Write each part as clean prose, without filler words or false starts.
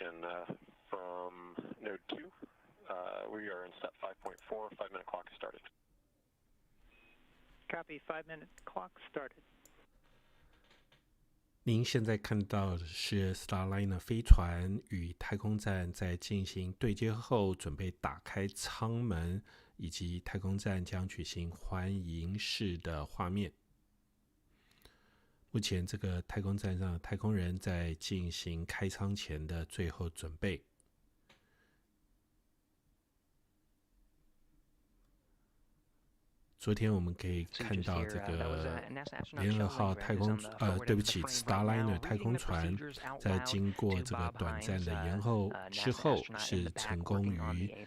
ignition from node 2. We are in step 5.4. 5-minute clock started. Copy. 5-minute clock started. 您现在看到的是 Starliner 飞船与太空站在进行对接后，准备打开舱门，以及太空站将举行欢迎式的画面。目前这个太空站上的太空人在进行开舱前的最后准备。昨天我们可以看到这个联合号太空对不起 Starliner 太空船在经过这个短暂的延后之后，是成功于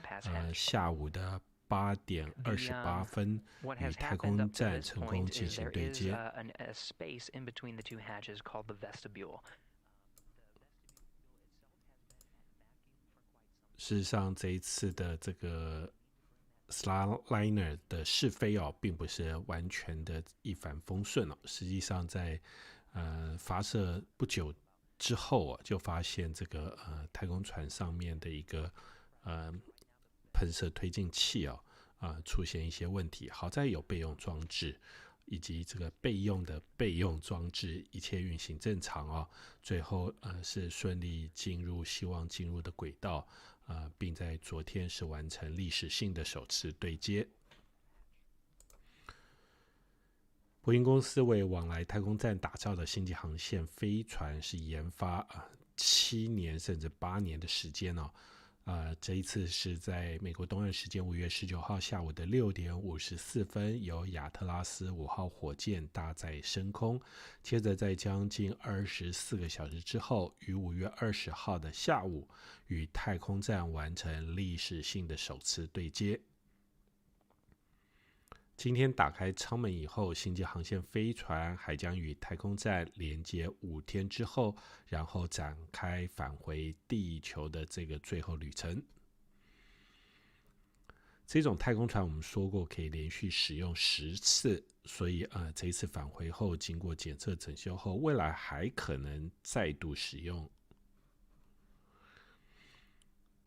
下午的8点28分与太空站成功进行对接。事实上，这一次的这个Starliner 的试飞并不是完全的一帆风顺实际上在发射不久之后就发现这个太空船上面的一个喷射推进器出现一些问题，好在有备用装置以及这个备用装置一切运行正常最后是顺利希望进入的轨道并在昨天是完成历史性的首次对接。波音公司为往来太空站打造的星际航线飞船是研发7年甚至8年的时间这一次是在美国东岸时间5月19号下午的6点54分，由亚特拉斯5号火箭搭载升空，接着在将近24个小时之后，于5月20号的下午与太空站完成历史性的首次对接。今天打开舱门以后，星际航线飞船还将与太空站连接5天之后，然后展开返回地球的这个最后旅程。这种太空船我们说过可以连续使用10次，所以这一次返回后经过检测整修后，未来还可能再度使用。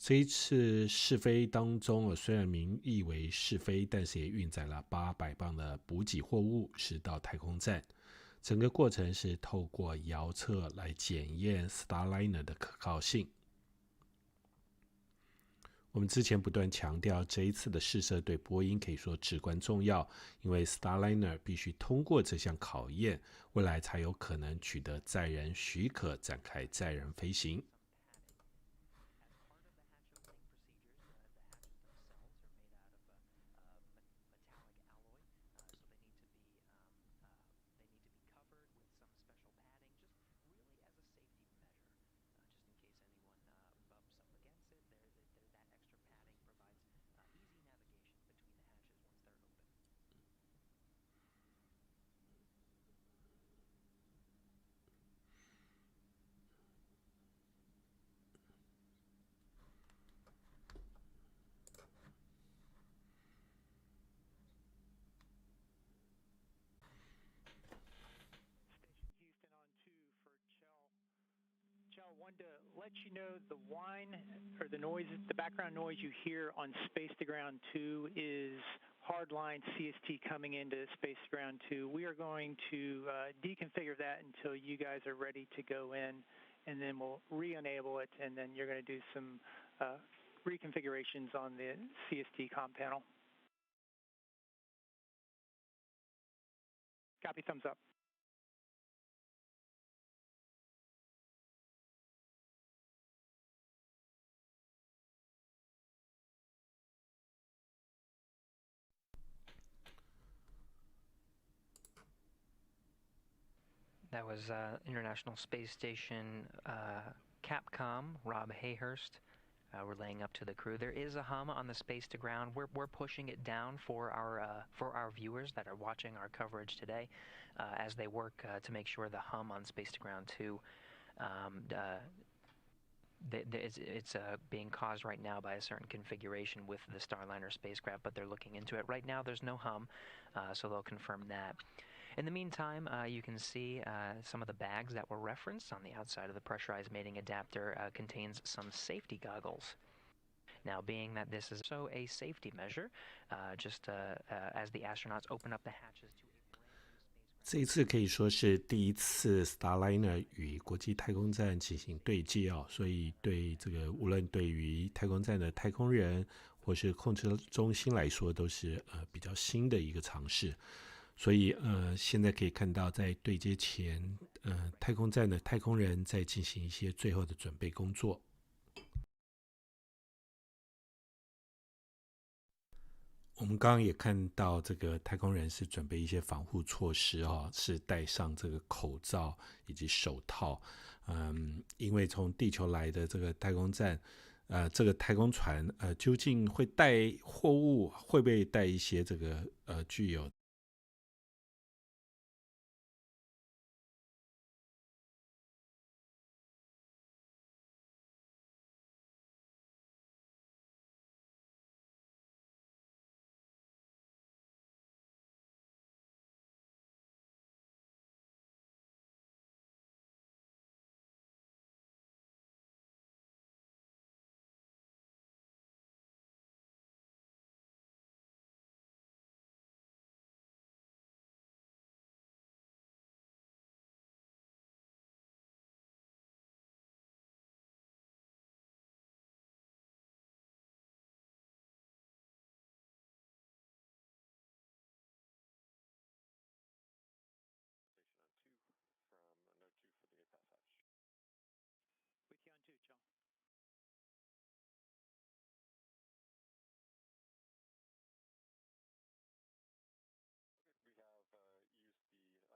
这一次试飞当中虽然名义为试飞，但是也运载了800磅的补给货物是到太空站。整个过程是透过遥测来检验 Starliner 的可靠性。我们之前不断强调，这一次的试射对波音可以说至关重要，因为 Starliner 必须通过这项考验，未来才有可能取得载人许可，展开载人飞行。To let you know, the whine or the noise, the background noise you hear on Space to Ground 2 is hardline CST coming into Space to Ground 2. We are going to deconfigure that until you guys are ready to go in, and then we'll re-enable it, and then you're going to do some reconfigurations on the CST comm panel. Copy, thumbs up. That was International Space Station Capcom, Rob Hayhurst. We're laying up to the crew. There is a hum on the Space to Ground. We're pushing it down for our viewers that are watching our coverage today, as they work to make sure the hum on Space to Ground 2 it's being caused right now by a certain configuration with the Starliner spacecraft, but they're looking into it. Right now there's no hum, so they'll confirm that. In the meantime, you can see some of the bags that were referenced on the outside of the pressurized mating adapter contains some safety goggles. Now, being that this is also a safety measure, just as the astronauts open up the hatches to这一次可以说是第一次 Starliner 与国际太空站进行对接哦，所以对这个无论对于太空站的太空人或是控制中心来说，都是比较新的一个尝试。所以现在可以看到，在对接前，太空站的太空人在进行一些最后的准备工作。我们刚刚也看到，这个太空人是准备一些防护措施哦，是戴上这个口罩以及手套。因为从地球来的这个太空站，这个太空船，究竟会带货物，会不会带一些这个具有With you on 2, John.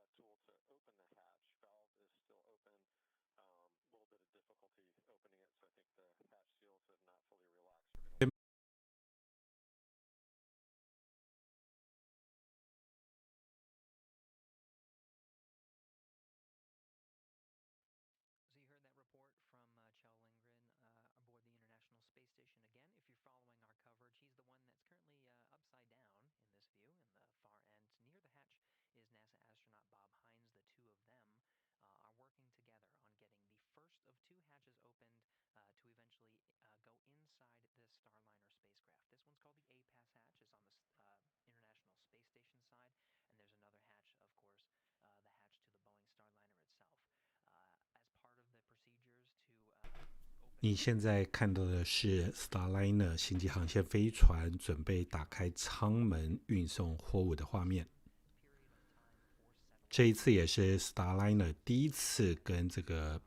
We have used the tool to open the hatch. Valve is still open. A little bit of difficulty opening it, so I think the hatch seals have not fully relaxed. So you heard that report from Kjell Lindgren aboard the International Space Station. Again, if you're following our coverage, he's the one that's currently upside down in this view. In the far end near the hatch is NASA astronaut Bob Hines. The two of them are working together on getting the first of 2 hatches opened to eventually go inside the Starliner spacecraft. This one's called the APAS hatch. It's on the International Space Station side, and there's another hatch, of course, the hatch to the Boeing Starliner itself. As part of the procedures to 你现在看到的是 Starliner 星际航线飞船准备打开舱门运送货物的画面。这一次也是 Starliner 第一次跟这个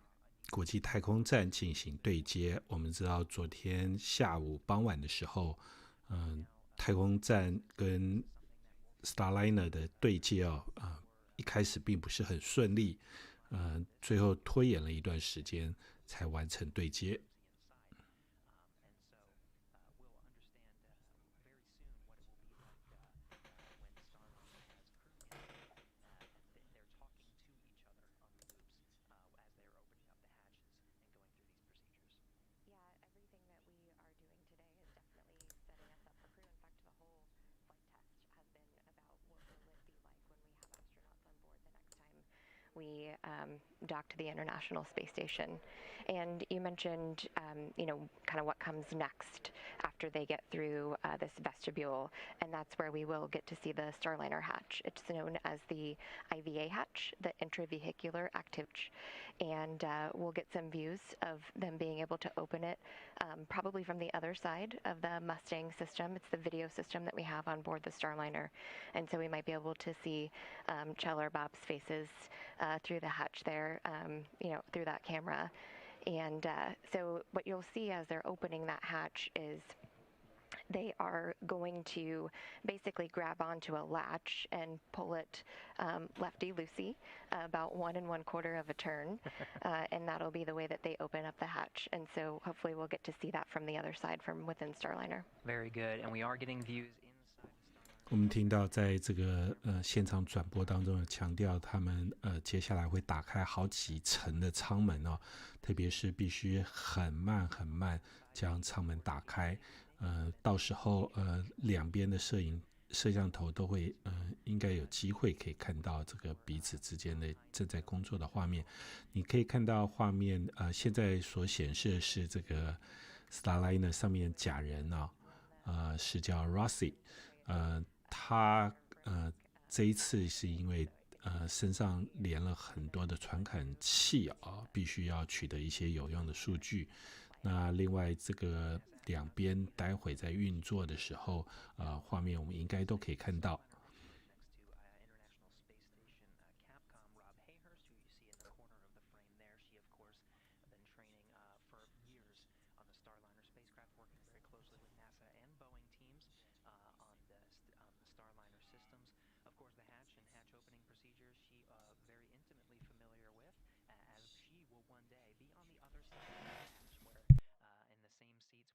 国际太空站进行对接。我们知道昨天下午傍晚的时候，太空站跟 Starliner 的对接一开始并不是很顺利，最后拖延了一段时间才完成对接。We dock to the International Space Station. And you mentioned, kind of what comes next after they get through this vestibule, and that's where we will get to see the Starliner hatch. It's known as the IVA hatch, the intravehicular activity, and we'll get some views of them being able to open it, probably from the other side of the Mustang system. It's the video system that we have on board the Starliner, and so we might be able to see Kjell or Bob's faces through the hatch there, through that camera. And so what you'll see as they're opening that hatch is they are going to basically grab onto a latch and pull it lefty-loosey, about 1 1/4 of a turn, and that'll be the way that they open up the hatch. And so hopefully we'll get to see that from the other side from within Starliner. Very good, and we are getting views. 我们听到在这个现场转播当中有强调，他们接下来会打开好几层的舱门哦，特别是必须很慢很慢将舱门打开，到时候两边的摄影摄像头都会应该有机会可以看到这个彼此之间的正在工作的画面。你可以看到画面现在所显示的是这个 Starliner 上面假人是叫 Rossi， 他这一次是因为身上连了很多的传感器必须要取得一些有用的数据。那另外这个两边待会在运作的时候画面我们应该都可以看到。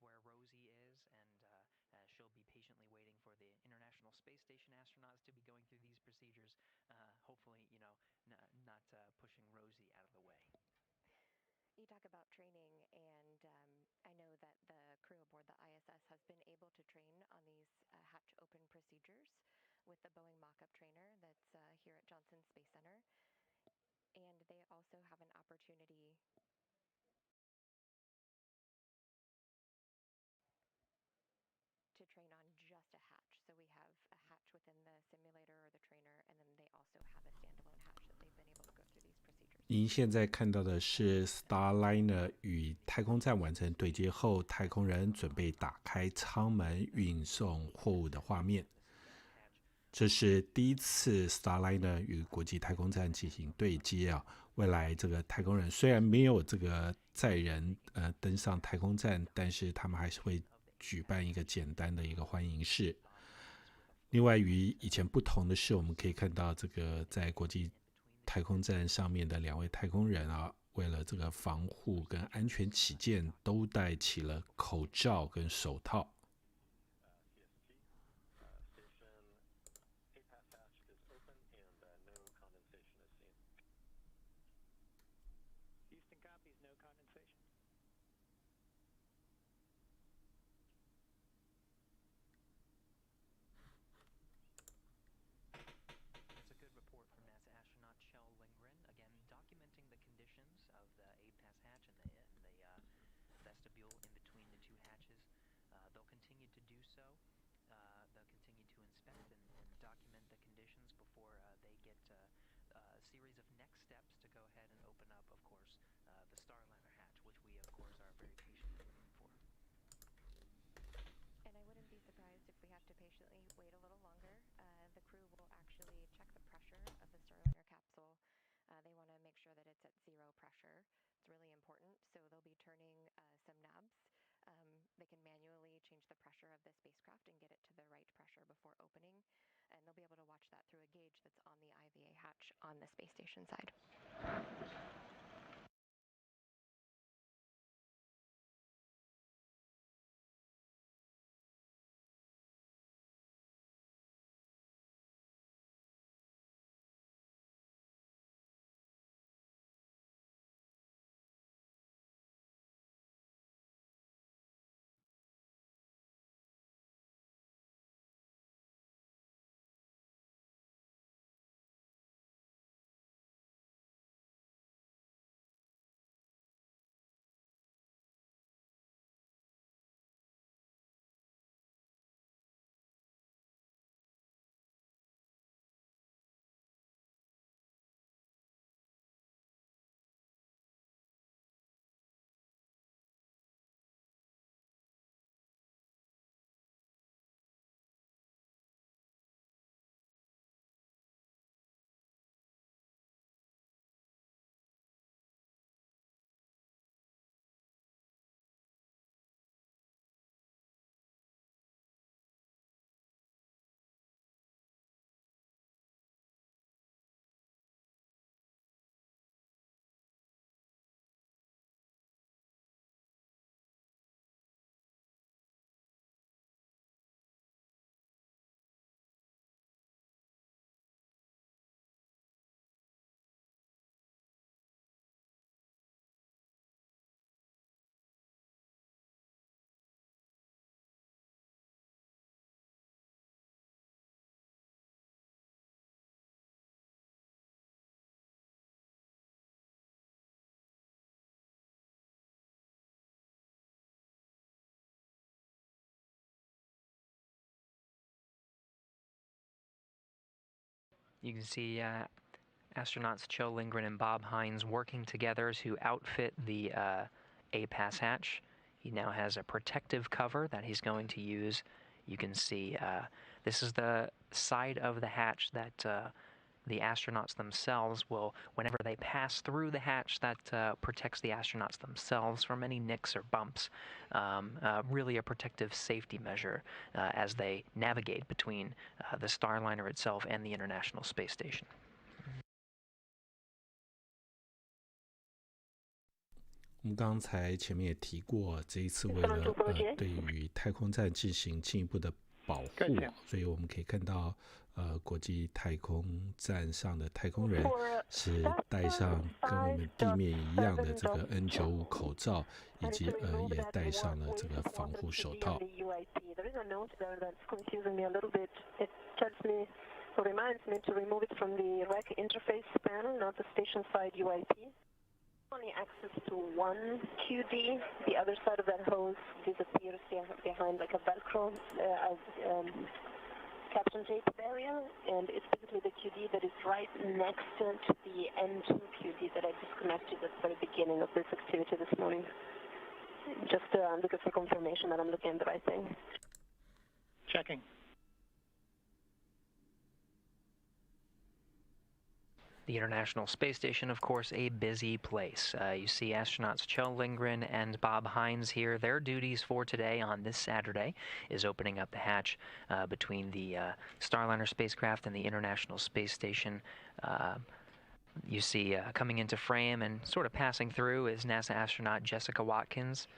Where Rosie is, and she'll be patiently waiting for the International Space Station astronauts to be going through these procedures, hopefully, not pushing Rosie out of the way. You talk about training, and I know that the crew aboard the ISS has been able to train on these hatch open procedures with the Boeing mock-up trainer that's here at Johnson Space Center, and they also have an opportunity to train on just a hatch. So we have a hatch within the simulator or the trainer, and then they also have a standalone hatch that they've been able to go through these procedures. 您现在看到的是 Starliner 与太空站完成对接后，太空人准备打开舱门运送货物的画面。这是第一次 Starliner 与国际太空站进行对接未来这个太空人虽然没有这个载人登上太空站，但是他们还是会举办一个简单的一个欢迎式。另外与以前不同的是，我们可以看到这个在国际太空站上面的两位太空人为了这个防护跟安全起见，都戴起了口罩跟手套。Series of next steps to go ahead and open up, of course, the Starliner hatch, which we, of course, are very patiently waiting for. And I wouldn't be surprised if we have to patiently wait a little longer. The crew will actually check the pressure of the Starliner capsule. They want to make sure that it's at 0 pressure. It's really important. So they'll be turning some knobs. They can manually change the pressure of the spacecraft and get it to the right pressure before opening. And they'll be able to watch that through a gauge that's on the IVA hatch on the space station side. You can see astronauts Cho Lindgren and Bob Hines working together to outfit the A-pass hatch. He now has a protective cover that he's going to use. You can see this is the side of the hatch that the astronauts themselves will, whenever they pass through the hatch, that protects the astronauts themselves from any nicks or bumps. Really a protective safety measure as they navigate between the Starliner itself and the International Space Station. 我们刚才前面也提过，这一次为了对于太空站进行进一步的保护，所以我们可以看到国际太空站上的太空人是戴上跟我们地面一样的这个 N95 口罩，以及也戴上了这个防护手套。Only access to one QD. The other side of that hose disappears behind like a Velcro caption tape area, and it's basically the QD that is right next to the N2 QD that I disconnected at the very beginning of this activity this morning. Just looking for confirmation that I'm looking at the right thing. Checking. The International Space Station, of course, a busy place. You see astronauts Cho Lindgren and Bob Hines here. Their duties for today on this Saturday is opening up the hatch between the Starliner spacecraft and the International Space Station. You see coming into frame and sort of passing through is NASA astronaut Jessica Watkins.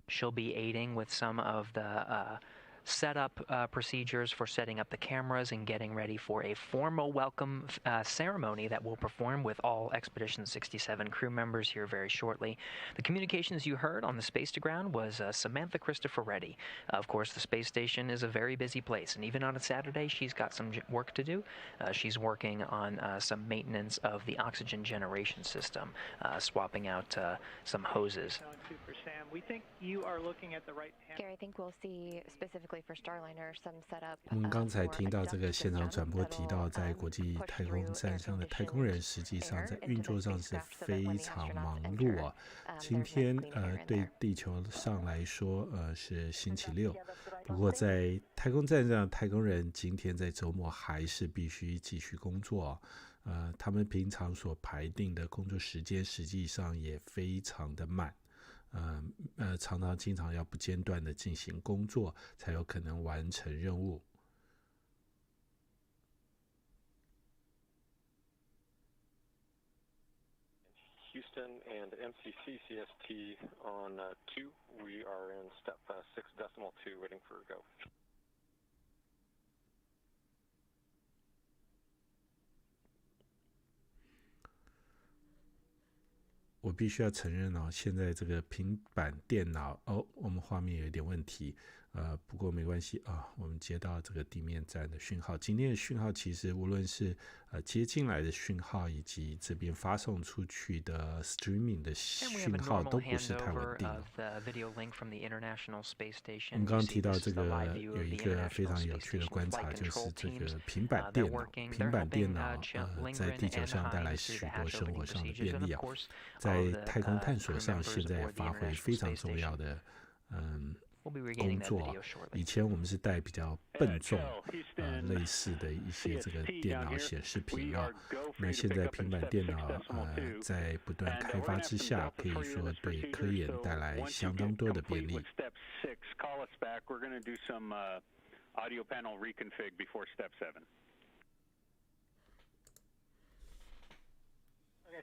She'll be aiding with some of the setup procedures for setting up the cameras and getting ready for a formal welcome ceremony that we'll perform with all Expedition 67 crew members here very shortly. The communications you heard on the space to ground was Samantha Cristoforetti. Of course, the space station is a very busy place, and even on a Saturday, she's got some work to do. She's working on some maintenance of the oxygen generation system, swapping out some hoses. We think you are looking at the right Gary, I think we'll see specifically for Starliner some setup. 我们刚才听到这个现场转播提到，在国际太空站上的太空人，实际上在运作上是非常忙碌啊。今天对地球上来说是星期六，不过在太空站上的太空人今天在周末还是必须继续工作。他们平常所排定的工作时间实际上也非常的满。经常要不间断的进行工作，才有可能完成任务。Houston and MCC CST on 2. We are in step 6.2, waiting for a go. 我必须要承认现在这个平板电脑我们画面有一点问题，不过没关系我们接到这个地面站的讯号。今天的讯号其实无论是接进来的讯号，以及这边发送出去的 streaming 的讯号都不是太稳定。我们刚刚提到这个有一个非常有趣的观察，就是这个平板电脑在地球上带来许多生活上的便利在太空探索上现在发挥非常重要的工作。以前我们是带比较笨重类似的一些这个电脑显示屏那现在平板电脑在不断开发之下，可以说对科研带来相当多的便利。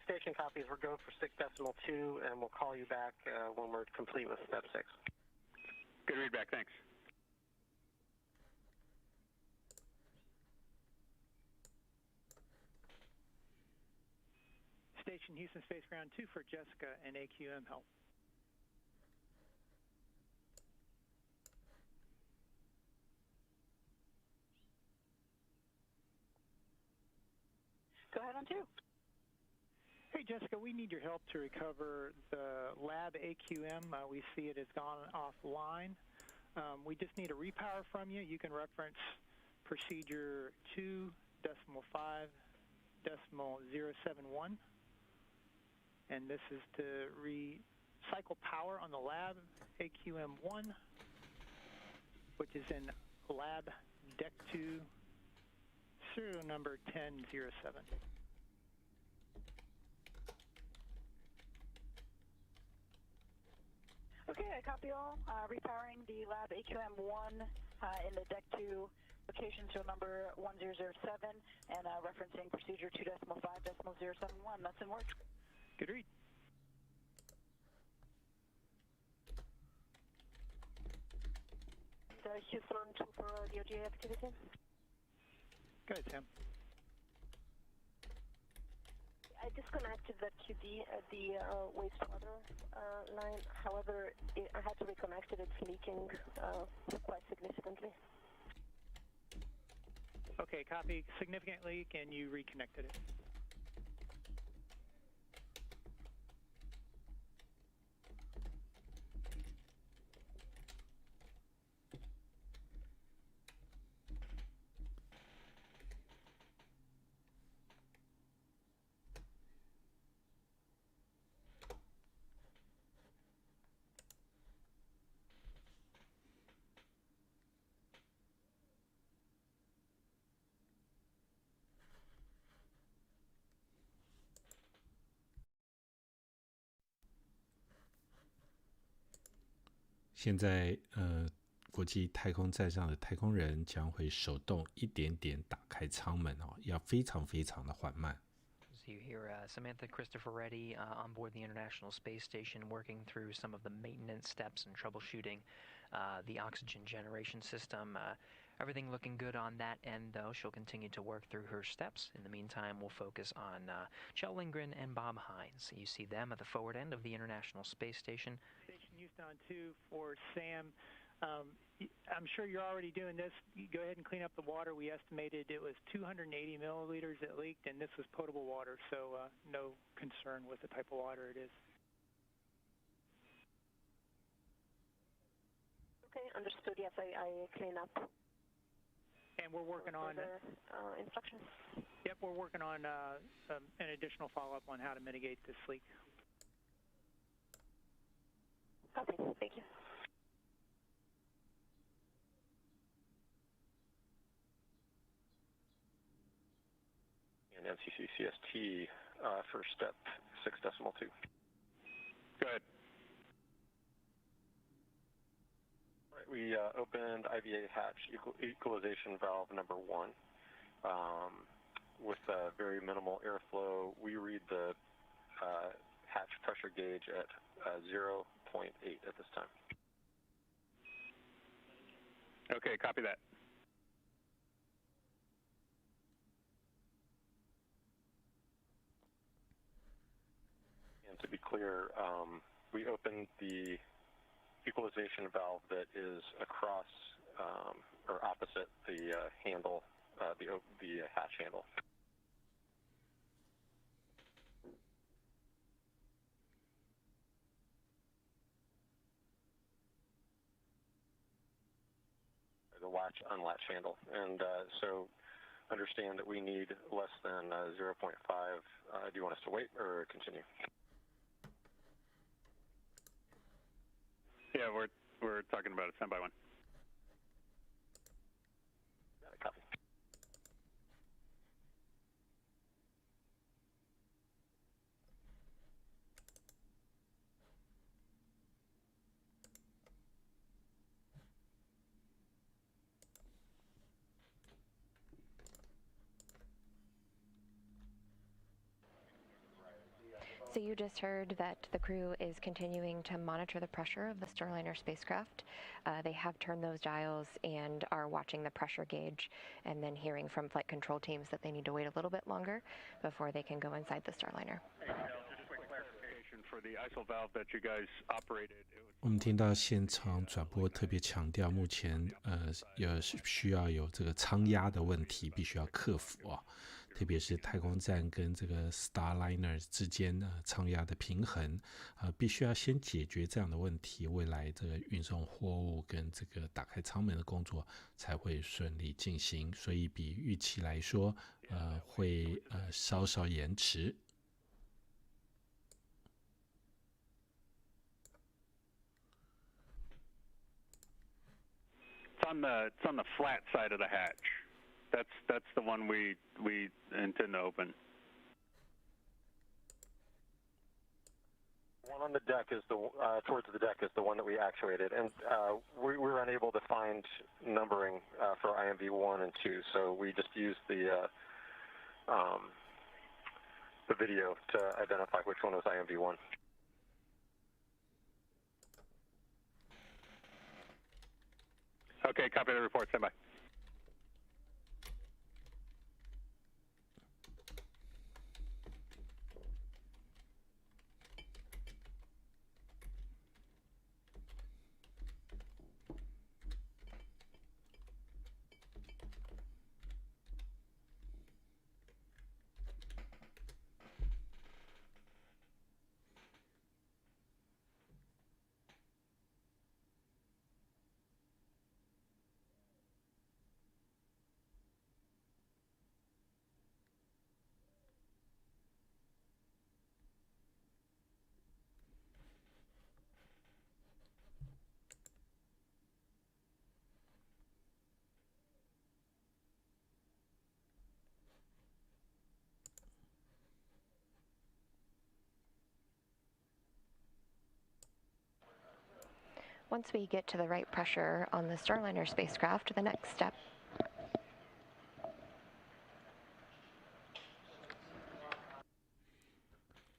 Station copies, we're go for 6.2, and we'll call you back when we're complete with step 6. Good readback, thanks. Station Houston Space Ground 2 for Jessica and AQM help. Go ahead on 2. Hey, Jessica, we need your help to recover the lab AQM. We see it has gone offline. We just need a repower from you. You can reference procedure 2.5 CST-100.071. And this is to recycle power on the lab AQM1, which is in lab deck 2, serial number 1007. Okay, I copy all. Repowering the lab AQM1 in the deck 2 location, serial number 1007, and referencing procedure 2.5.071. That's in work. Good read. Houston 2 for DOJ activity. Go ahead, Sam. I disconnected the QD at the wastewater line. However, I had to reconnect it. It's leaking quite significantly. Okay, copy. Significant leak, and you reconnected it.现在国际太空站上的太空人将会手动一点点打开舱门哦，要非常非常的缓慢。So you hear Samantha Cristoforetti on board the International Space Station working through some of the maintenance steps and troubleshooting the oxygen generation system. Everything looking good on that end, though. She'll continue to work through her steps. In the meantime, we'll focus on Kjell Lindgren and Bob Hines. You see them at the forward end of the International Space Station. Station Houston 2 for Sam. I'm sure you're already doing this. You go ahead and clean up the water. We estimated it was 280 milliliters that leaked, and this was potable water, so no concern with the type of water it is. Okay, understood. Yes, I clean up. And we're working on instructions. Yep, we're working on an additional follow-up on how to mitigate this leak. Copy. Thank you. And NCC CST for step 6.2. Go ahead. We opened IVA hatch equalization valve number 1 with very minimal airflow. We read the hatch pressure gauge at 0.8 at this time. Okay, copy that. And to be clear, we opened the equalization valve that is across or opposite the handle, the hatch handle. The latch-unlatch handle, and so understand that we need less than 0.5. Do you want us to wait or continue? Yeah, we're talking about a standby one. Got it, copy. So you just heard that the crew is continuing to monitor the pressure of the Starliner spacecraft. They have turned those dials and are watching the pressure gauge, and then hearing from flight control teams that they need to wait a little bit longer before they can go inside the Starliner. For the ISO valve that you guys operated. 我们听到现场转播特别强调，目前需要有这个舱压的问题，必须要克服啊。特别是太空站跟这个 Starliner 之间舱压的平衡，必须要先解决这样的问题，未来这个运送货物跟这个打开舱门的工作才会顺利进行，所以比预期来说，会稍稍延迟。It's on the flat side of the hatch. That's the one we intend to open. One on the deck is towards the deck is the one that we actuated, and we were unable to find numbering for IMV 1 and 2, so we just used the video to identify which one was IMV 1. Okay, copy the report. Stand by. Once we get to the right pressure on the Starliner spacecraft, the next step.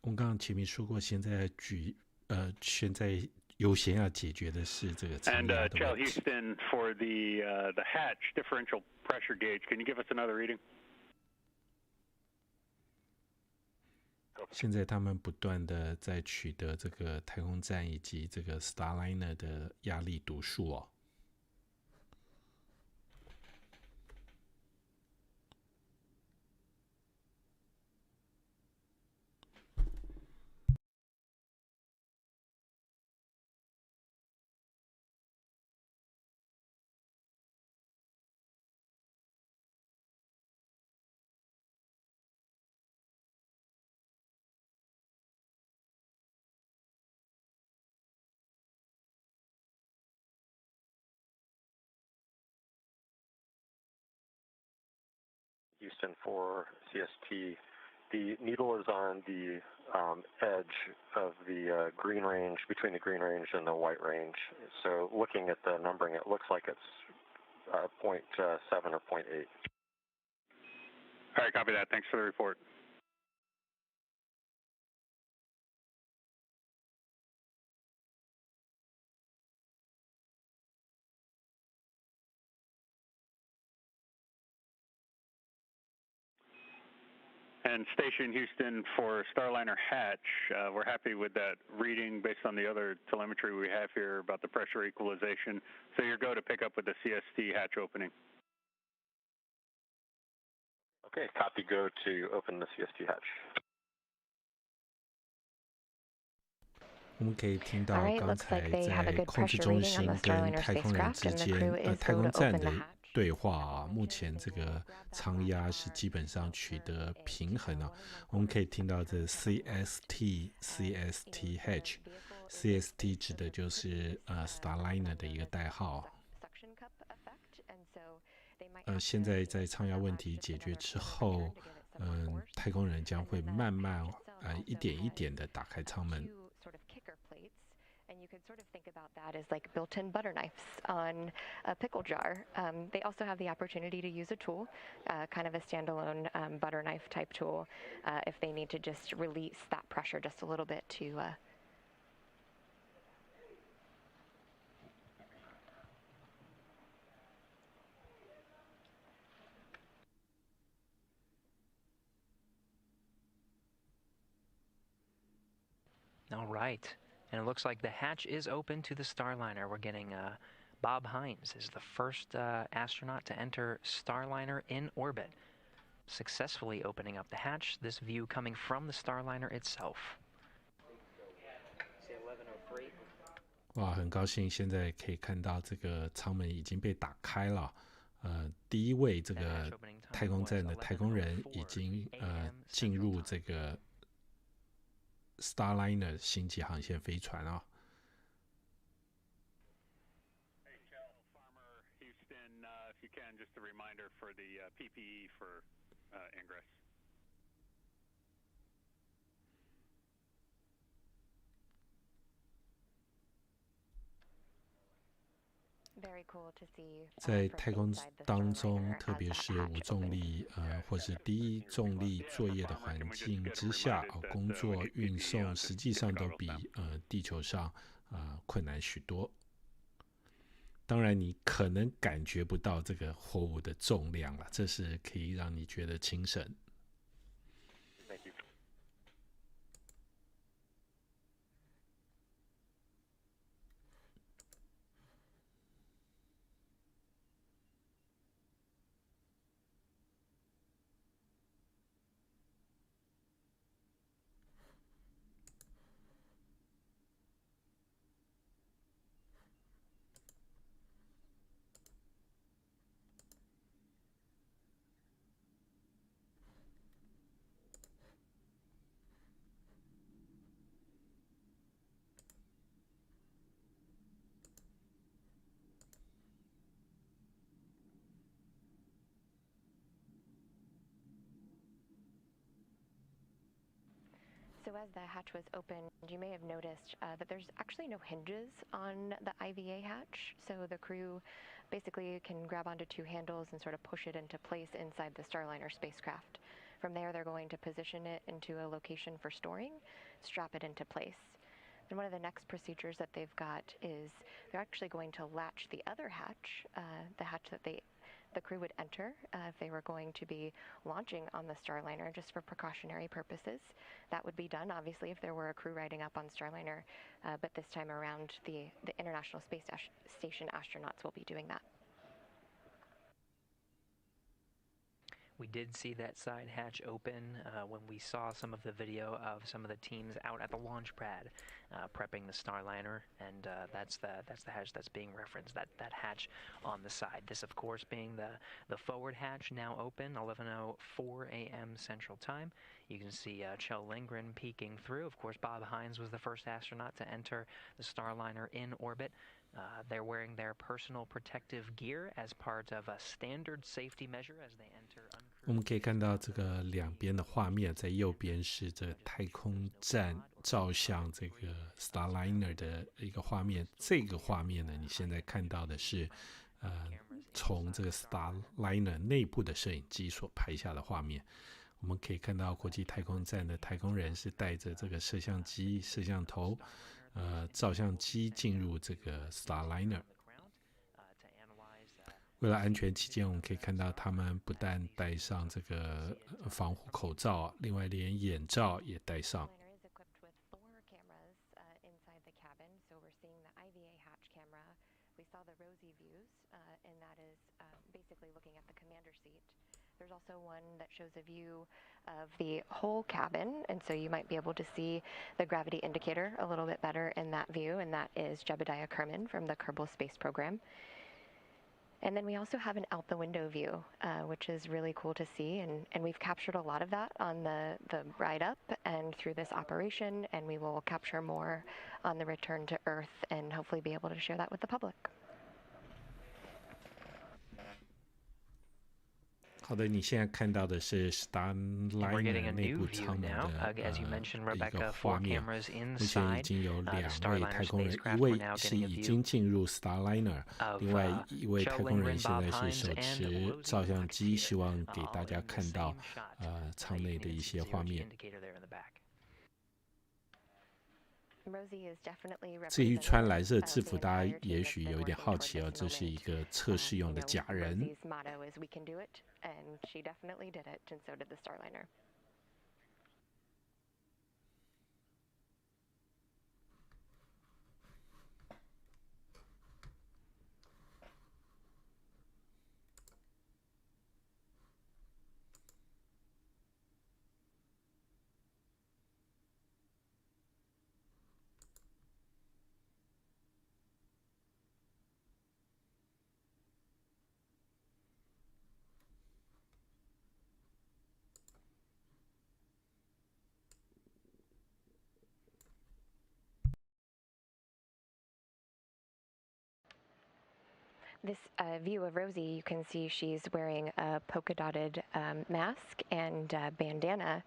我们刚刚前面说过，现在优先要解决的是这个舱压的问题。Houston, for the hatch differential pressure gauge, can you give us another reading? 现在他们不断的在取得这个太空站以及这个 Starliner 的压力读数哦。Houston for CST. The needle is on the edge of the green range, between the green range and the white range. So looking at the numbering, it looks like it's 0.7 or 0.8. All right, copy that. Thanks for the report. And Station Houston for Starliner hatch, we're happy with that reading based on the other telemetry we have here about the pressure equalization. So you're go to pick up with the CST hatch opening. Okay, copy go to open the CST hatch. 我们可以听到刚才在控制中心跟太空人之间，太空站的对话啊，目前这个舱压是基本上取得平衡啊。我们可以听到这 CST Hatch，CST 指的就是Starliner 的一个代号。现在在舱压问题解决之后，太空人将会慢慢一点一点的打开舱门。And you could sort of think about that as like built-in butter knives on a pickle jar. They also have the opportunity to use a tool, kind of a standalone butter knife type tool, if they need to just release that pressure just a little bit to All right. And it looks like the hatch is open to the Starliner. We're getting Bob Hines is the first astronaut to enter Starliner in orbit. successfully opening up the hatch. This view coming from the Starliner itself. 哇，很高兴现在可以看到这个舱门已经被打开了。第一位这个太空站的太空人已经进入这个 Starliner 星际航线飞船啊。If you can, just a reminder for the PPE for ingress. Very cool to see. 在太空当中，特别是无重力或是低重力作业的环境之下，工作运送实际上都比地球上困难许多。当然，你可能感觉不到这个货物的重量了，这是可以让你觉得轻省。So as the hatch was opened, you may have noticed that there's actually no hinges on the IVA hatch. So the crew basically can grab onto two handles and sort of push it into place inside the Starliner spacecraft. From there, they're going to position it into a location for storing, strap it into place. And one of the next procedures that they've got is they're actually going to latch the other hatch, the hatch that the crew would enter if they were going to be launching on the Starliner just for precautionary purposes. That would be done, obviously, if there were a crew riding up on Starliner, but this time around, the International Space Station astronauts will be doing that. We did see that side hatch open when we saw some of the video of some of the teams out at the launch pad prepping the Starliner, and that's the hatch that's being referenced, that hatch on the side. This, of course, being the forward hatch, now open, 11:04 a.m. Central Time. You can see Kjell Lindgren peeking through. Of course, Bob Hines was the first astronaut to enter the Starliner in orbit. They're wearing their personal protective gear as part of a standard safety measure as they enter. 我们可以看到这个两边的画面，在右边是这太空站照相这个 Starliner 的一个画面。这个画面呢，你现在看到的是从这个 Starliner 内部的摄影机所拍下的画面。我们可以看到国际太空站的太空人是带着这个摄像机、摄像头、照相机进入这个 Starliner。为了安全起见，我们可以看到他们不但戴上这个防护口罩，另外连眼罩也戴上。There's also one that shows a view of the whole cabin, and so you might be able to see the gravity indicator a little bit better in that view, and that is Jebediah Kerman from the Kerbal Space Program. And then we also have an out the window view, which is really cool to see, and we've captured a lot of that on the ride up and through this operation, and we will capture more on the return to Earth and hopefully be able to share that with the public. 好的，你现在看到的是 Starliner 内部舱门的一个画面。目前已经有2位太空人，一位是已经进入 Starliner， 另外一位太空人现在是手持照相机，希望给大家看到舱内的一些画面。至于穿蓝色制服，大家也许有一点好奇哦，这是一个测试用的假人。And she definitely did it, and so did the Starliner. This view of Rosie, you can see she's wearing a polka-dotted mask and bandana,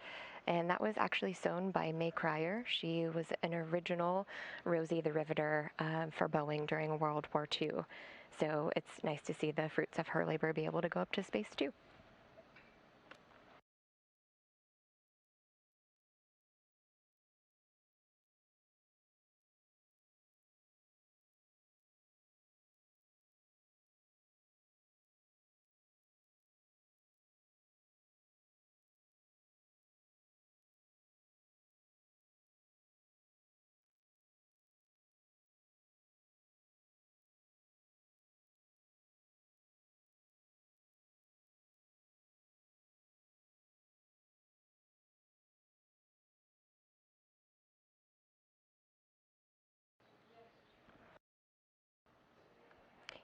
and that was actually sewn by May Cryer. She was an original Rosie the Riveter for Boeing during World War II. So it's nice to see the fruits of her labor be able to go up to space too.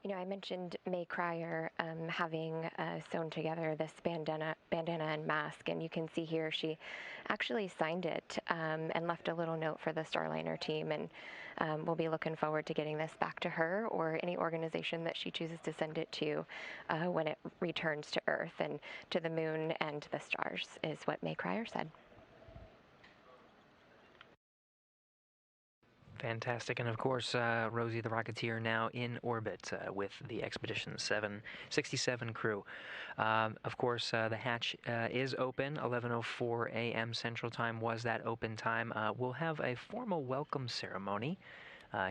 You know, I mentioned May Cryer having sewn together this bandana and mask, and you can see here she actually signed it and left a little note for the Starliner team, and we'll be looking forward to getting this back to her or any organization that she chooses to send it to when it returns to Earth and to the moon and the stars, is what May Cryer said. Fantastic. And of course, Rosie the Rocketeer now in orbit with the Expedition 767 crew. Of course, the hatch is open. 11:04 a.m. Central Time was that open time. We'll have a formal welcome ceremony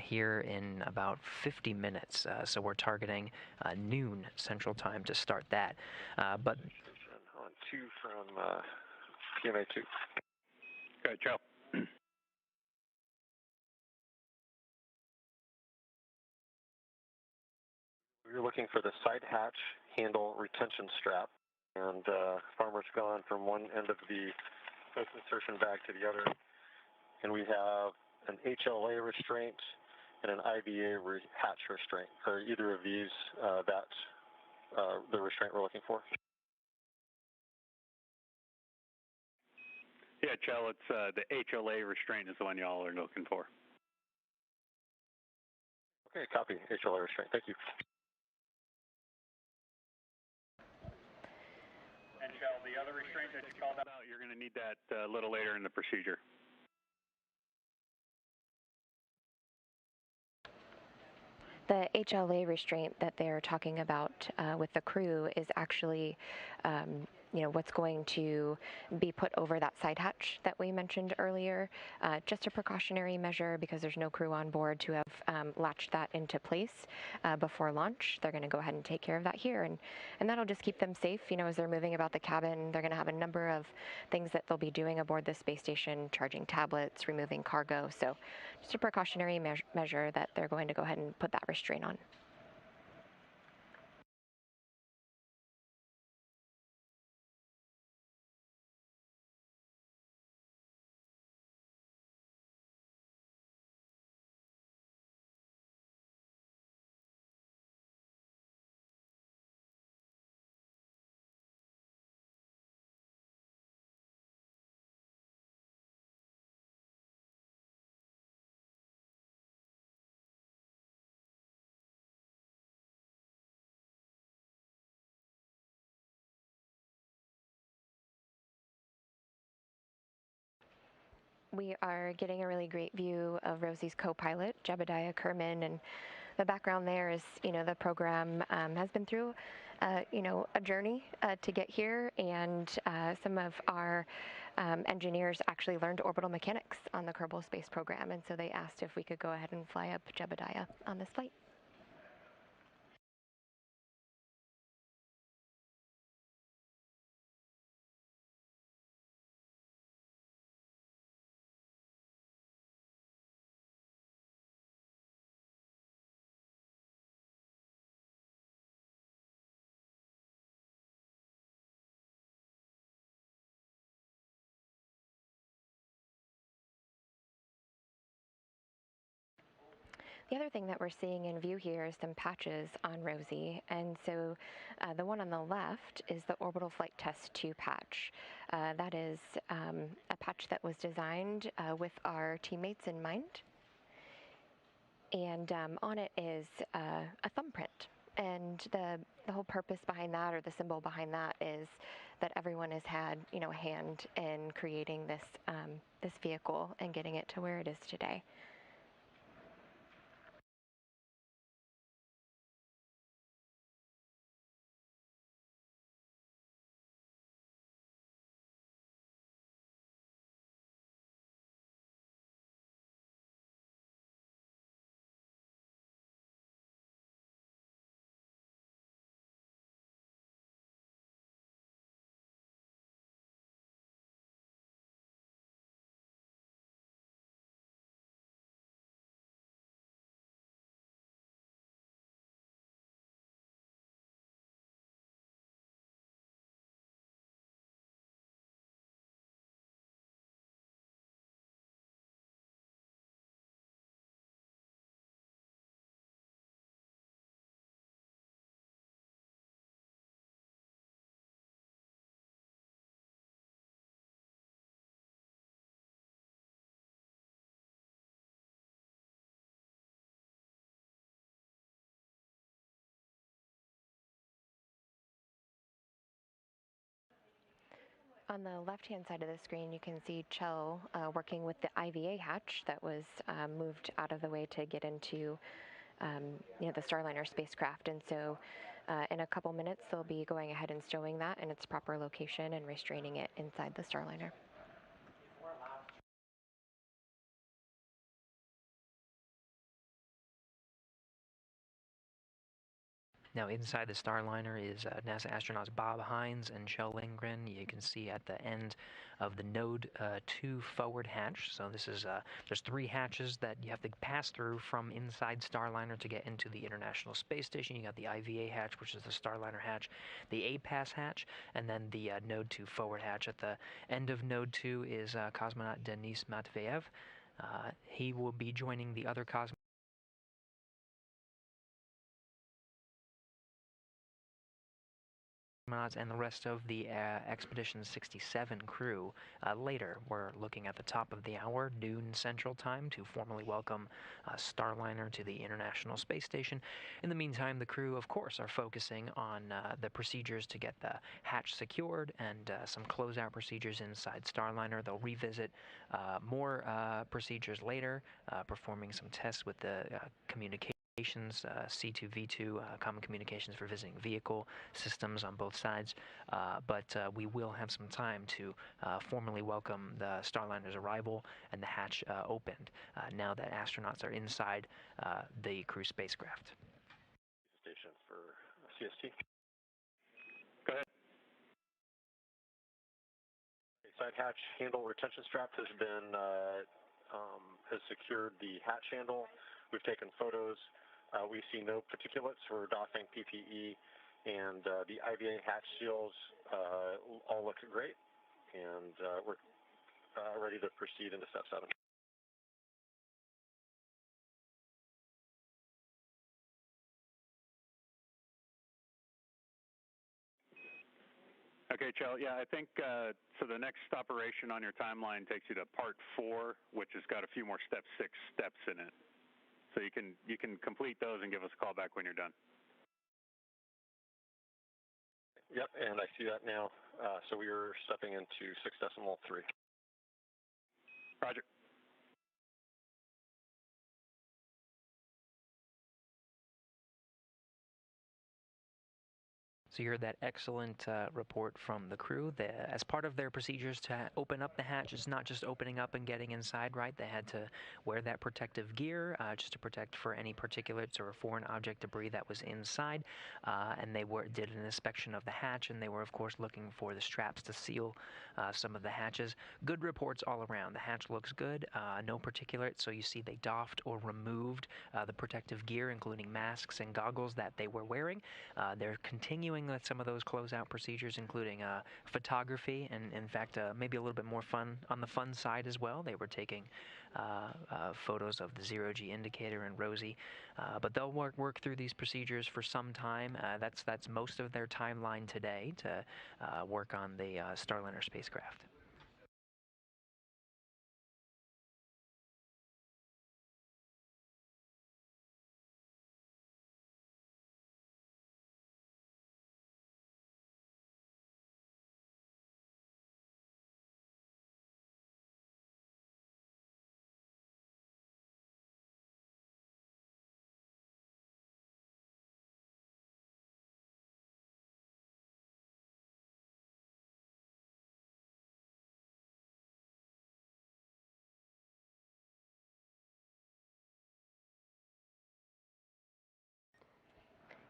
here in about 50 minutes. So we're targeting noon Central Time to start that. But on 2 from PMA 2. Okay, ciao. We're looking for the side hatch handle retention strap, and farmer's gone from one end of the post insertion bag to the other, and we have an HLA restraint and an IVA hatch restraint. Are either of these the restraint we're looking for? Yeah, Chell, it's the HLA restraint is the one y'all are looking for. Okay, copy. HLA restraint. Thank you. And Chell, the other restraint that you called out, you're going to need that a little later in the procedure. The HLA restraint that they're talking about with the crew is actually, you know, what's going to be put over that side hatch that we mentioned earlier. Just a precautionary measure because there's no crew on board to have latched that into place before launch. They're going to go ahead and take care of that here, and that'll just keep them safe. You know, as they're moving about the cabin, they're going to have a number of things that they'll be doing aboard the space station, charging tablets, removing cargo. So just a precautionary measure that they're going to go ahead and put that restraint on. We are getting a really great view of Rosie's co-pilot, Jebediah Kerman, and the background there is, you know, the program has been through, you know, a journey to get here, and some of our engineers actually learned orbital mechanics on the Kerbal Space Program, and so they asked if we could go ahead and fly up Jebediah on this flight. The other thing that we're seeing in view here is some patches on Rosie, and so the one on the left is the Orbital Flight Test 2 patch. That is a patch that was designed with our teammates in mind, and on it is a thumbprint. And the whole purpose behind that, or the symbol behind that, is that everyone has had, a hand in creating this this vehicle and getting it to where it is today. On the left-hand side of the screen, you can see Chell working with the IVA hatch that was moved out of the way to get into the Starliner spacecraft. And so in a couple minutes, they'll be going ahead and stowing that in its proper location and restraining it inside the Starliner. Now, inside the Starliner is NASA astronauts Bob Hines and Kjell Lindgren. You can see at the end of the Node 2 forward hatch. So this is there's 3 hatches that you have to pass through from inside Starliner to get into the International Space Station. You got the IVA hatch, which is the Starliner hatch, the A-Pass hatch, and then the Node 2 forward hatch. At the end of Node 2 is cosmonaut Denis Matveyev. He will be joining the other cosmonauts and the rest of the Expedition 67 crew later. We're looking at the top of the hour, noon Central Time, to formally welcome Starliner to the International Space Station. In the meantime, the crew, of course, are focusing on the procedures to get the hatch secured and some closeout procedures inside Starliner. They'll revisit more procedures later, performing some tests with the communication C2V2 common communications for visiting vehicle systems on both sides, but we will have some time to formally welcome the Starliner's arrival and the hatch opened now that astronauts are inside the crew spacecraft. Station for CST. Go ahead. Side hatch handle retention strap has been has secured the hatch handle. We've taken photos. We see no particulates for doffing PPE, and the IVA hatch seals all look great, and we're ready to proceed into step 7. Okay, Chell. Yeah, I think so. The next operation on your timeline takes you to part 4, which has got a few more step 6 steps in it. So you can complete those and give us a call back when you're done. Yep, and I see that now. So we are stepping into 6.3. Roger. So you heard that excellent report from the crew. As part of their procedures to open up the hatch, it's not just opening up and getting inside, right? They had to wear that protective gear just to protect for any particulates or foreign object debris that was inside. And they did an inspection of the hatch, and they were, of course, looking for the straps to seal some of the hatches. Good reports all around. The hatch looks good, no particulates. So you see they doffed or removed the protective gear, including masks and goggles that they were wearing. They're continuing with some of those closeout procedures, including photography, and in fact maybe a little bit more fun on the fun side as well. They were taking photos of the zero-G indicator and Rosie, but they'll work through these procedures for some time. That's most of their timeline today to work on the Starliner spacecraft.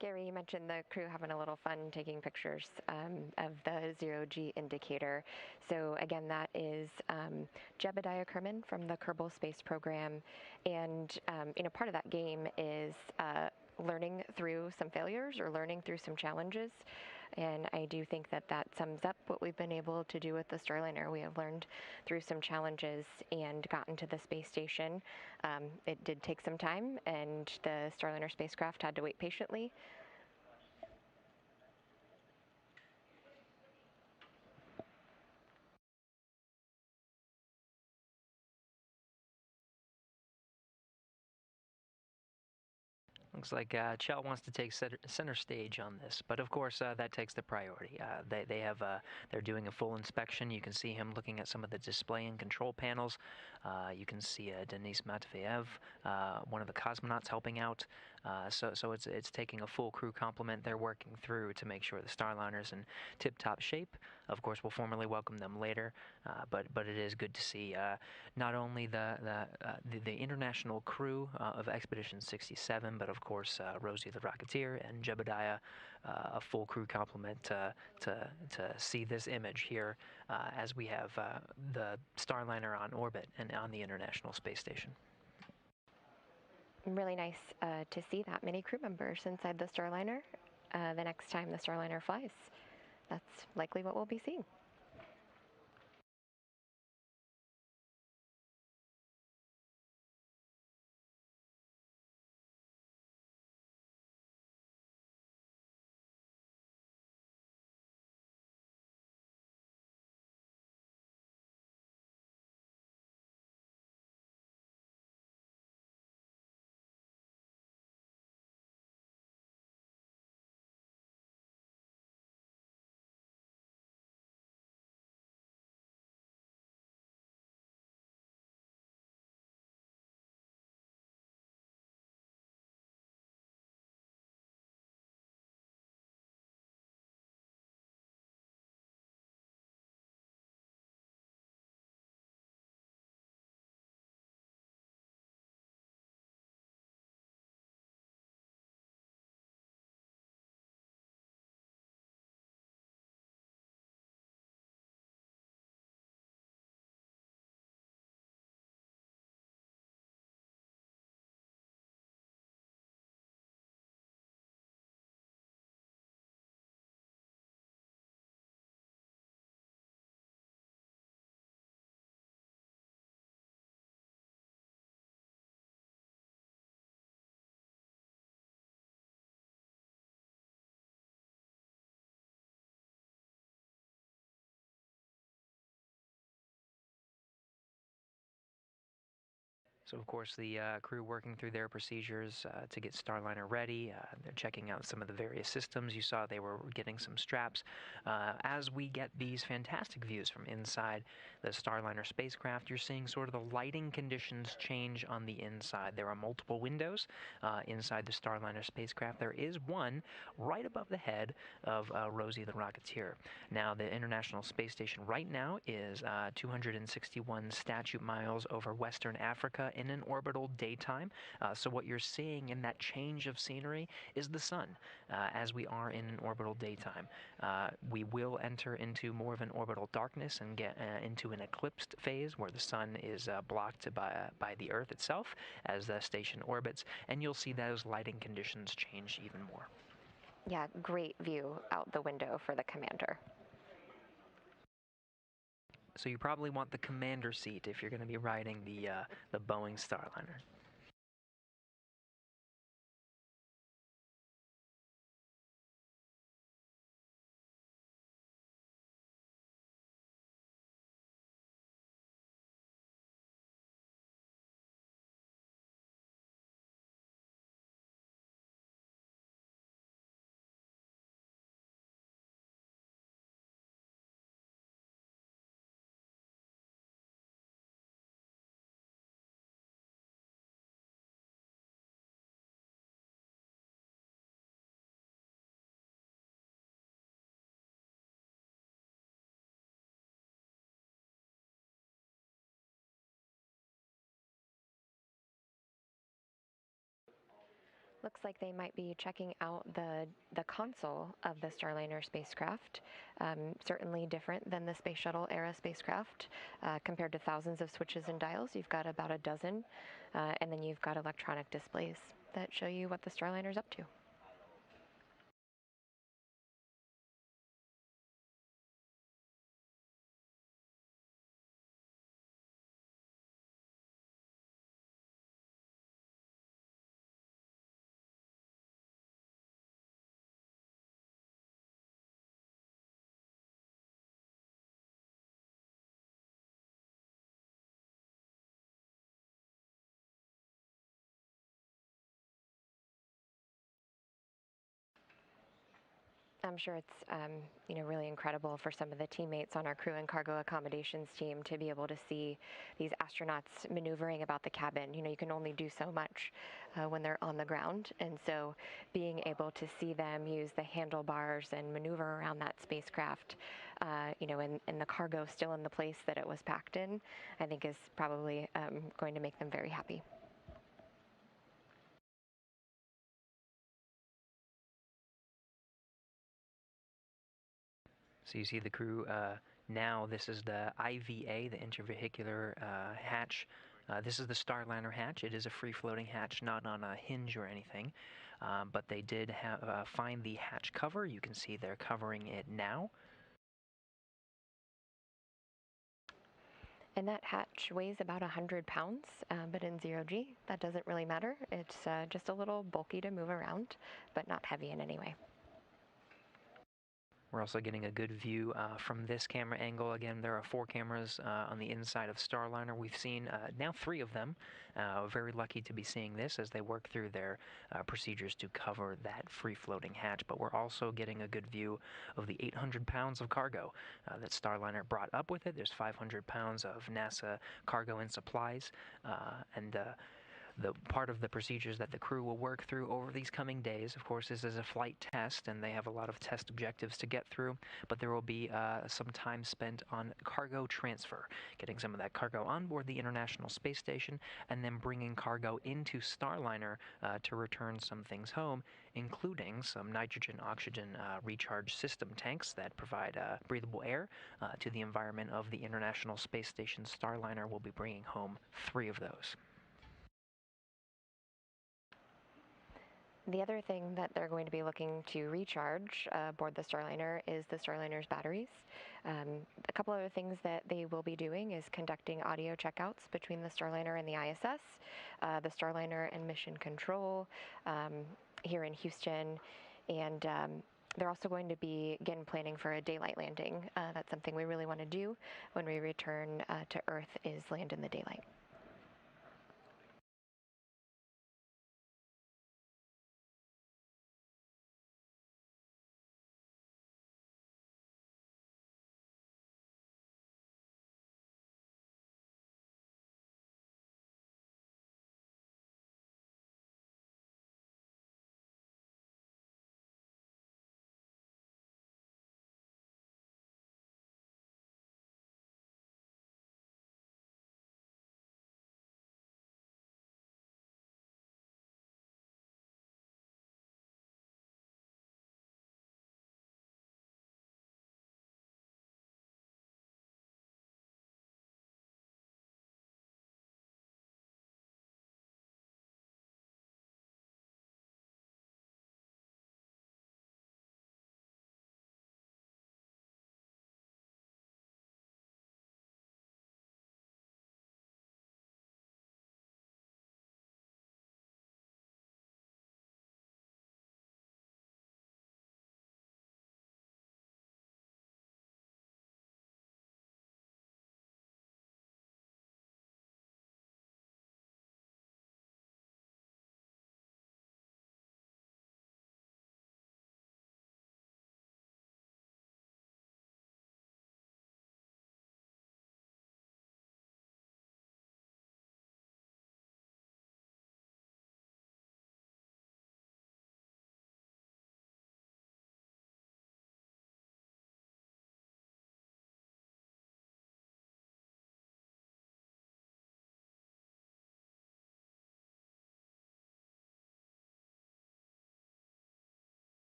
Gary, you mentioned the crew having a little fun taking pictures of the zero-G indicator. So again, that is Jebediah Kerman from the Kerbal Space Program. And part of that game is learning through some failures or learning through some challenges. And I do think that that sums up what we've been able to do with the Starliner. We have learned through some challenges and gotten to the space station. It did take some time, and the Starliner spacecraft had to wait patiently. Looks like Chell wants to take center stage on this, but of course that takes the priority. They're doing a full inspection. You can see him looking at some of the display and control panels. You can see Denis Matveyev, one of the cosmonauts, helping out. So it's taking a full crew complement. They're working through to make sure the Starliner's in tip-top shape. Of course, we'll formally welcome them later, but it is good to see not only the international crew of Expedition 67, but of course Rosie the Rocketeer and Jebediah, a full crew complement to see this image here as we have the Starliner on orbit and on the International Space Station. Really nice to see that many crew members inside the Starliner the next time the Starliner flies. That's likely what we'll be seeing. So of course the crew working through their procedures to get Starliner ready. They're checking out some of the various systems. You saw they were getting some straps. As we get these fantastic views from inside the Starliner spacecraft, you're seeing sort of the lighting conditions change on the inside. There are multiple windows inside the Starliner spacecraft. There is one right above the head of Rosie the Rocketeer. Now the International Space Station right now is 261 statute miles over Western Africa in an orbital daytime. So what you're seeing in that change of scenery is the sun as we are in an orbital daytime. We will enter into more of an orbital darkness and get into an eclipsed phase where the sun is blocked by the Earth itself as the station orbits, and you'll see those lighting conditions change even more. Yeah, great view out the window for the commander. So you probably want the commander seat if you're going to be riding the Boeing Starliner. Looks like they might be checking out the console of the Starliner spacecraft. Certainly different than the Space Shuttle era spacecraft. Compared to thousands of switches and dials, you've got about a dozen, and then you've got electronic displays that show you what the Starliner's up to. I'm sure it's really incredible for some of the teammates on our crew and cargo accommodations team to be able to see these astronauts maneuvering about the cabin. You can only do so much when they're on the ground, and so being able to see them use the handlebars and maneuver around that spacecraft, and the cargo still in the place that it was packed in, I think is probably going to make them very happy. So you see the crew now. This is the IVA, the intervehicular hatch. This is the Starliner hatch. It is a free-floating hatch, not on a hinge or anything. But they did find the hatch cover. You can see they're covering it now. And that hatch weighs about 100 pounds, but in zero-G, that doesn't really matter. It's just a little bulky to move around, but not heavy in any way. We're also getting a good view from this camera angle. Again, there are 4 cameras on the inside of Starliner. We've seen now 3 of them. Very lucky to be seeing this as they work through their procedures to cover that free-floating hatch. But we're also getting a good view of the 800 pounds of cargo that Starliner brought up with it. There's 500 pounds of NASA cargo and supplies, and the part of the procedures that the crew will work through over these coming days. Of course, this is a flight test, and they have a lot of test objectives to get through, but there will be some time spent on cargo transfer, getting some of that cargo on board the International Space Station, and then bringing cargo into Starliner to return some things home, including some nitrogen-oxygen recharge system tanks that provide breathable air to the environment of the International Space Station. Starliner will be bringing home 3 of those. The other thing that they're going to be looking to recharge aboard the Starliner is the Starliner's batteries. A couple other things that they will be doing is conducting audio checkouts between the Starliner and the ISS, the Starliner and Mission Control here in Houston, and they're also going to be, again, planning for a daylight landing. That's something we really want to do when we return to Earth, is land in the daylight.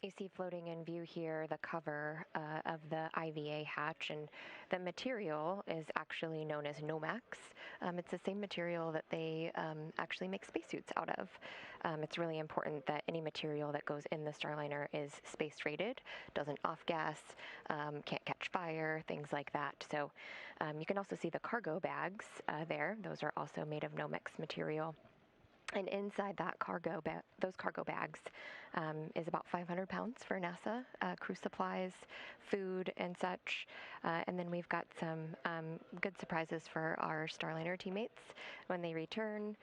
You see floating in view here the cover of the IVA hatch, and the material is actually known as Nomex. It's the same material that they actually make spacesuits out of. It's really important that any material that goes in the Starliner is space rated, doesn't off-gas, can't catch fire, things like that. So you can also see the cargo bags there. Those are also made of Nomex material. And inside that those cargo bags is about 500 pounds for NASA, crew supplies, food, and such. And then we've got some good surprises for our Starliner teammates when they return.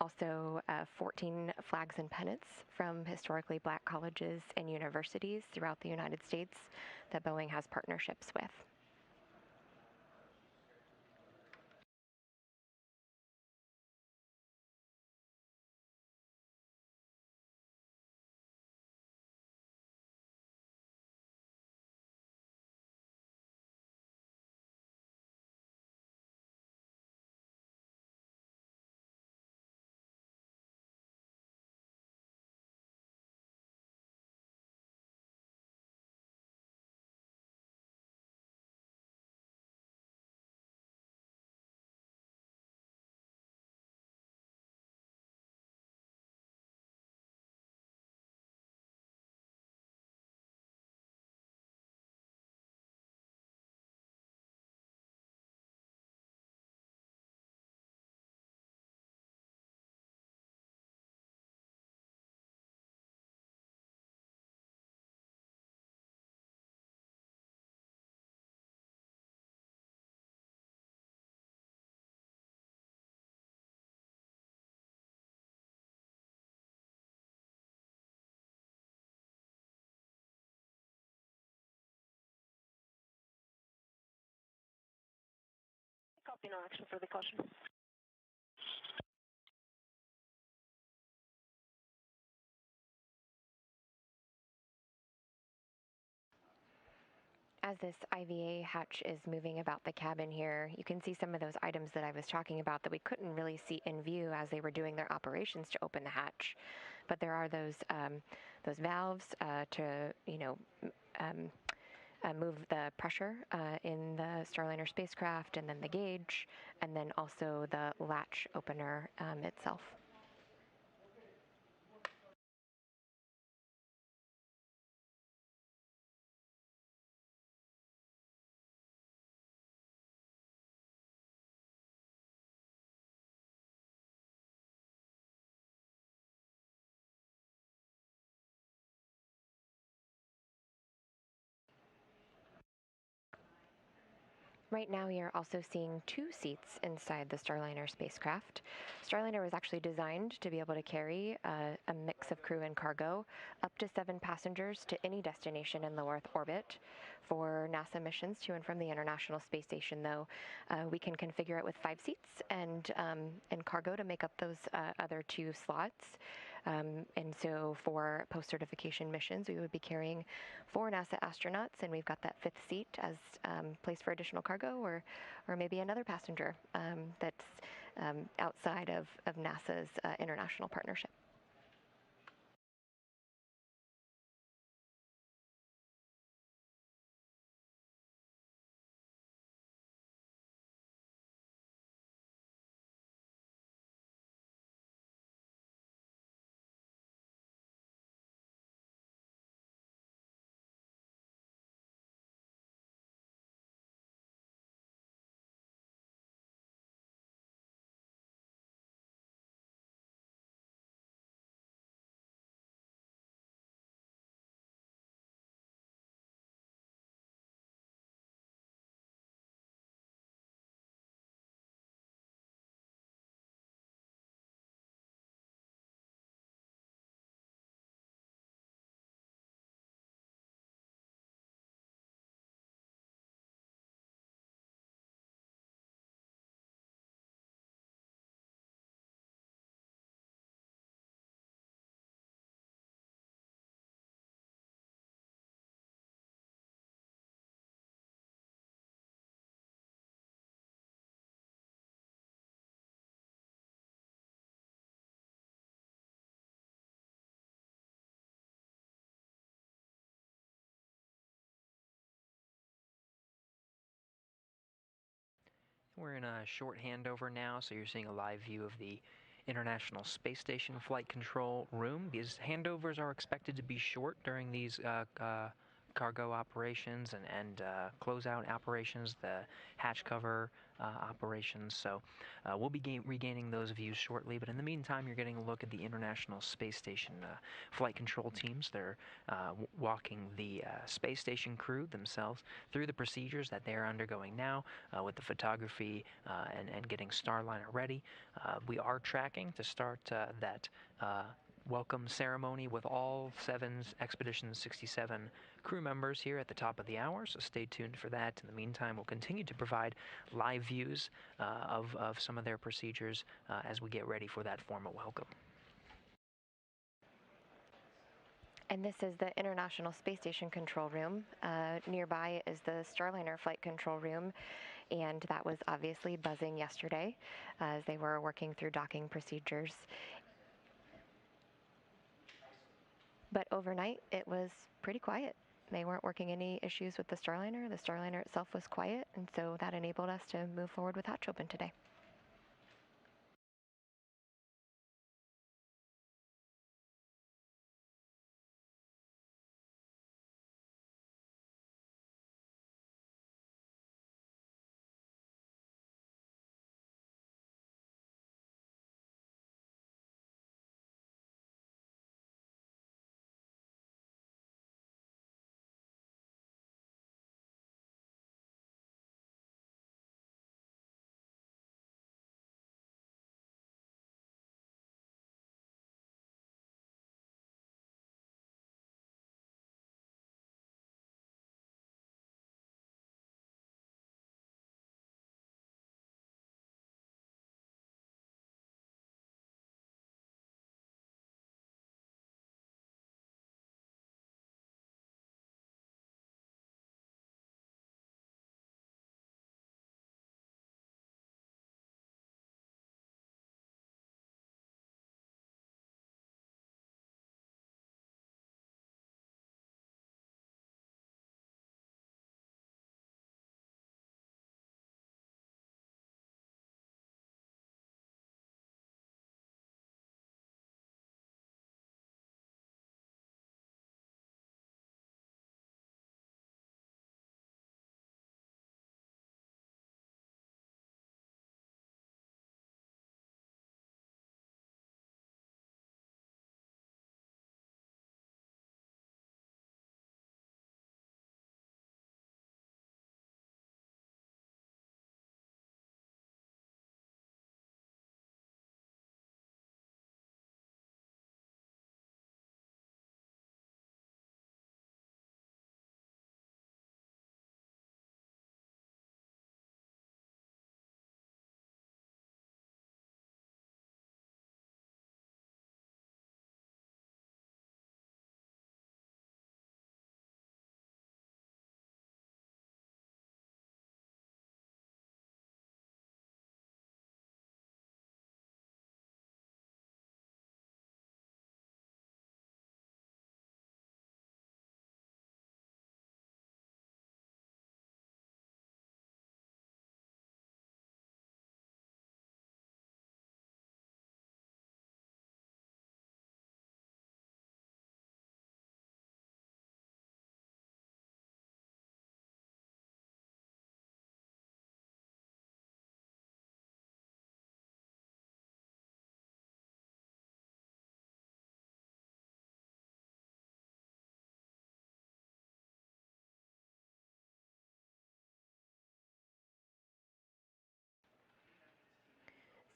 Also 14 flags and pennants from historically black colleges and universities throughout the United States that Boeing has partnerships with. Copy, no action for the caution. As this IVA hatch is moving about the cabin here, you can see some of those items that I was talking about that we couldn't really see in view as they were doing their operations to open the hatch. But there are those valves to, move the pressure in the Starliner spacecraft, and then the gauge, and then also the latch opener itself. Right now, you're also seeing 2 seats inside the Starliner spacecraft. Starliner was actually designed to be able to carry a mix of crew and cargo, up to 7 passengers to any destination in low Earth orbit. For NASA missions to and from the International Space Station, though, we can configure it with 5 seats and cargo to make up those other 2 slots. And so for post-certification missions, we would be carrying 4 NASA astronauts, and we've got that 5th seat as place for additional cargo, or maybe another passenger that's outside of NASA's international partnership. We're in a short handover now, so you're seeing a live view of the International Space Station Flight Control Room. These handovers are expected to be short during these cargo operations and closeout operations, the hatch cover operations. So we'll be regaining those views shortly. But in the meantime, you're getting a look at the International Space Station flight control teams. They're walking the space station crew themselves through the procedures that they're undergoing now with the photography and getting Starliner ready. We are tracking to start that welcome ceremony with all 7's Expedition 67 crew members here at the top of the hour, so stay tuned for that. In the meantime, we'll continue to provide live views of some of their procedures as we get ready for that formal welcome. And this is the International Space Station Control Room. Nearby is the Starliner Flight Control Room, and that was obviously buzzing yesterday as they were working through docking procedures. But overnight, it was pretty quiet. They weren't working any issues with the Starliner. The Starliner itself was quiet, and so that enabled us to move forward with hatch open today.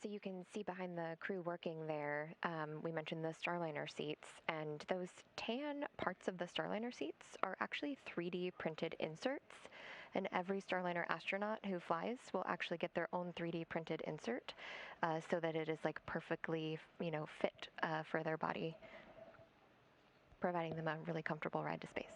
So you can see behind the crew working there, we mentioned the Starliner seats, and those tan parts of the Starliner seats are actually 3D printed inserts, and every Starliner astronaut who flies will actually get their own 3D printed insert so that it is like perfectly, fit for their body, providing them a really comfortable ride to space.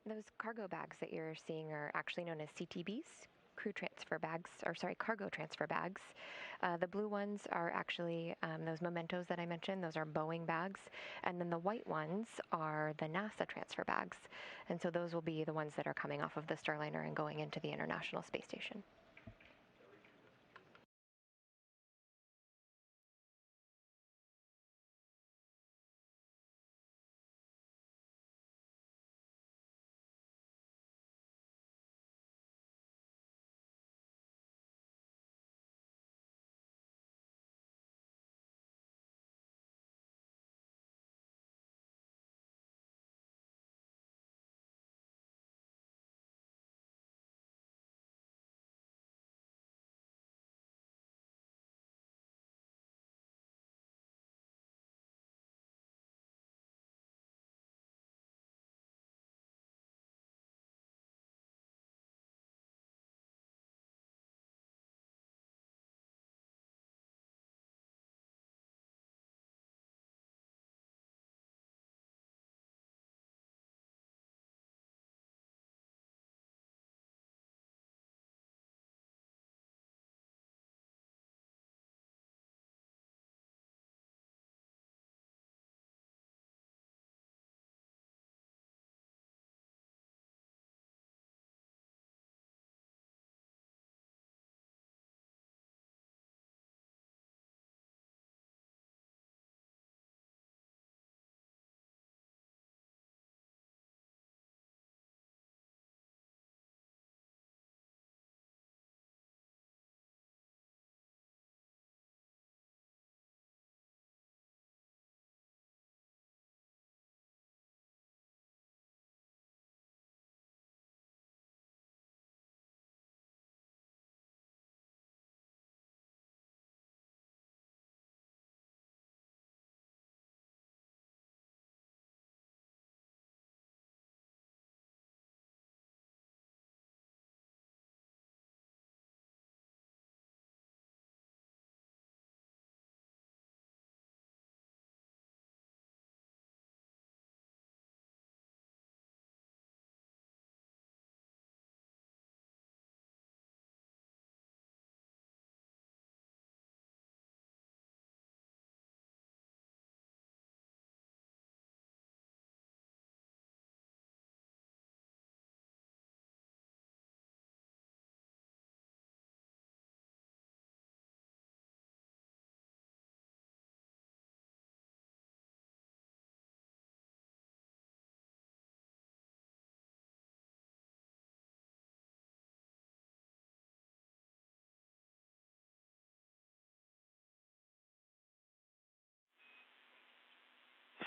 Those cargo bags that you're seeing are actually known as CTBs, cargo transfer bags. The blue ones are actually those mementos that I mentioned. Those are Boeing bags. And then the white ones are the NASA transfer bags. And so those will be the ones that are coming off of the Starliner and going into the International Space Station.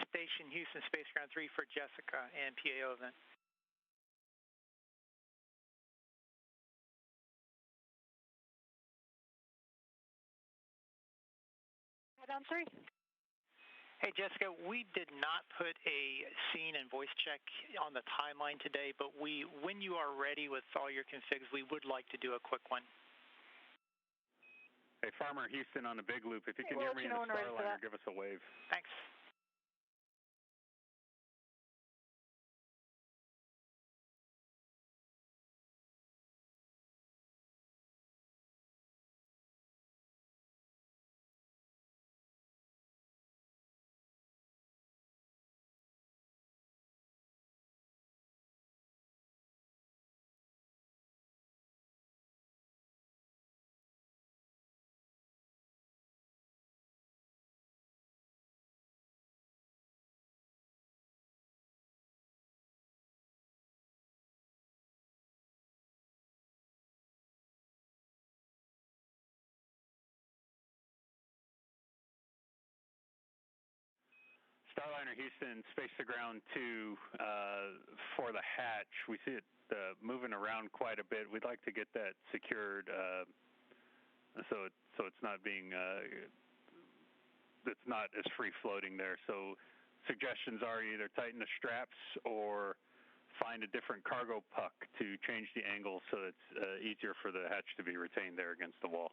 Station Houston, Space Ground 3 for Jessica and PAO event. Head-on 3. Hey, Jessica, we did not put a scene and voice check on the timeline today, but when you are ready with all your configs, we would like to do a quick one. Hey, Farmer Houston on the big loop. If you can hear me in the Starliner, give us a wave. Thanks. Starliner Houston, space to ground 2 for the hatch. We see it moving around quite a bit. We'd like to get that secured so it's not being it's not as free floating there. So suggestions are either tighten the straps or find a different cargo puck to change the angle so it's easier for the hatch to be retained there against the wall.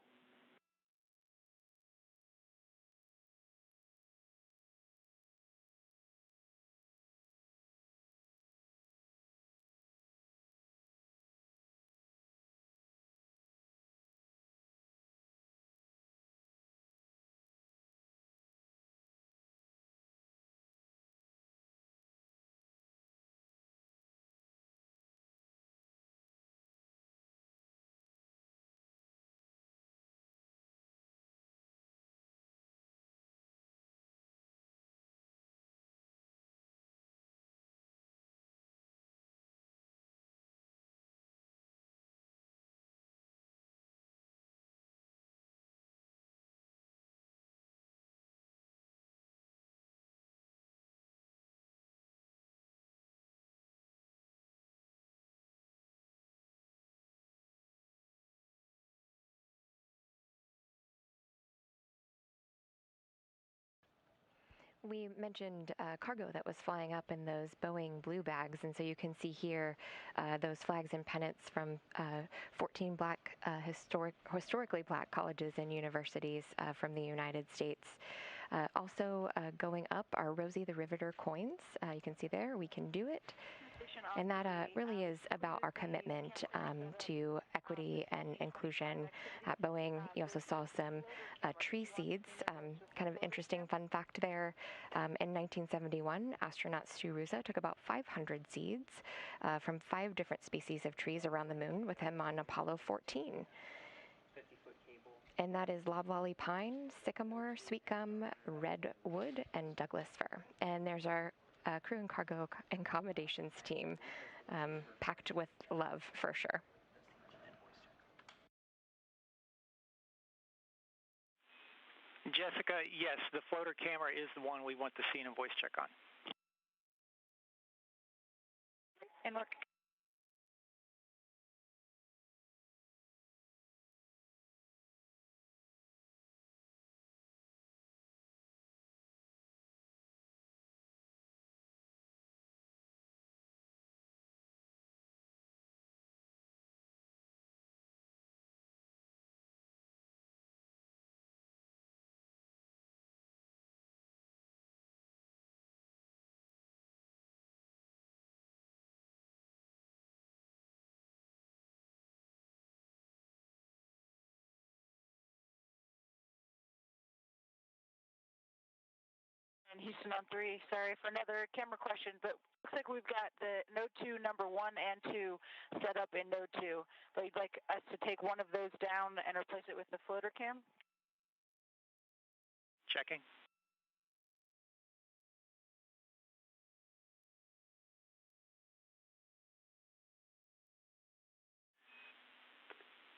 We mentioned cargo that was flying up in those Boeing blue bags, and so you can see here those flags and pennants from 14 black historically black colleges and universities from the United States. Also going up are Rosie the Riveter coins. You can see there, we can do it. And that really is about our commitment to equity and inclusion at Boeing. You also saw some tree seeds. Kind of interesting fun fact there. In 1971, astronaut Stu Roosa took about 500 seeds from 5 different species of trees around the moon with him on Apollo 14. 50-foot cable. And that is loblolly pine, sycamore, sweet gum, redwood, and Douglas fir. And there's our crew and cargo accommodations team, packed with love for sure. Jessica, yes, the floater camera is the one we want the scene and voice check on. And look. And Houston on 3, sorry for another camera question, but looks like we've got the Node 2 number 1 and 2 set up in Node 2. But you'd like us to take one of those down and replace it with the floater cam? Checking.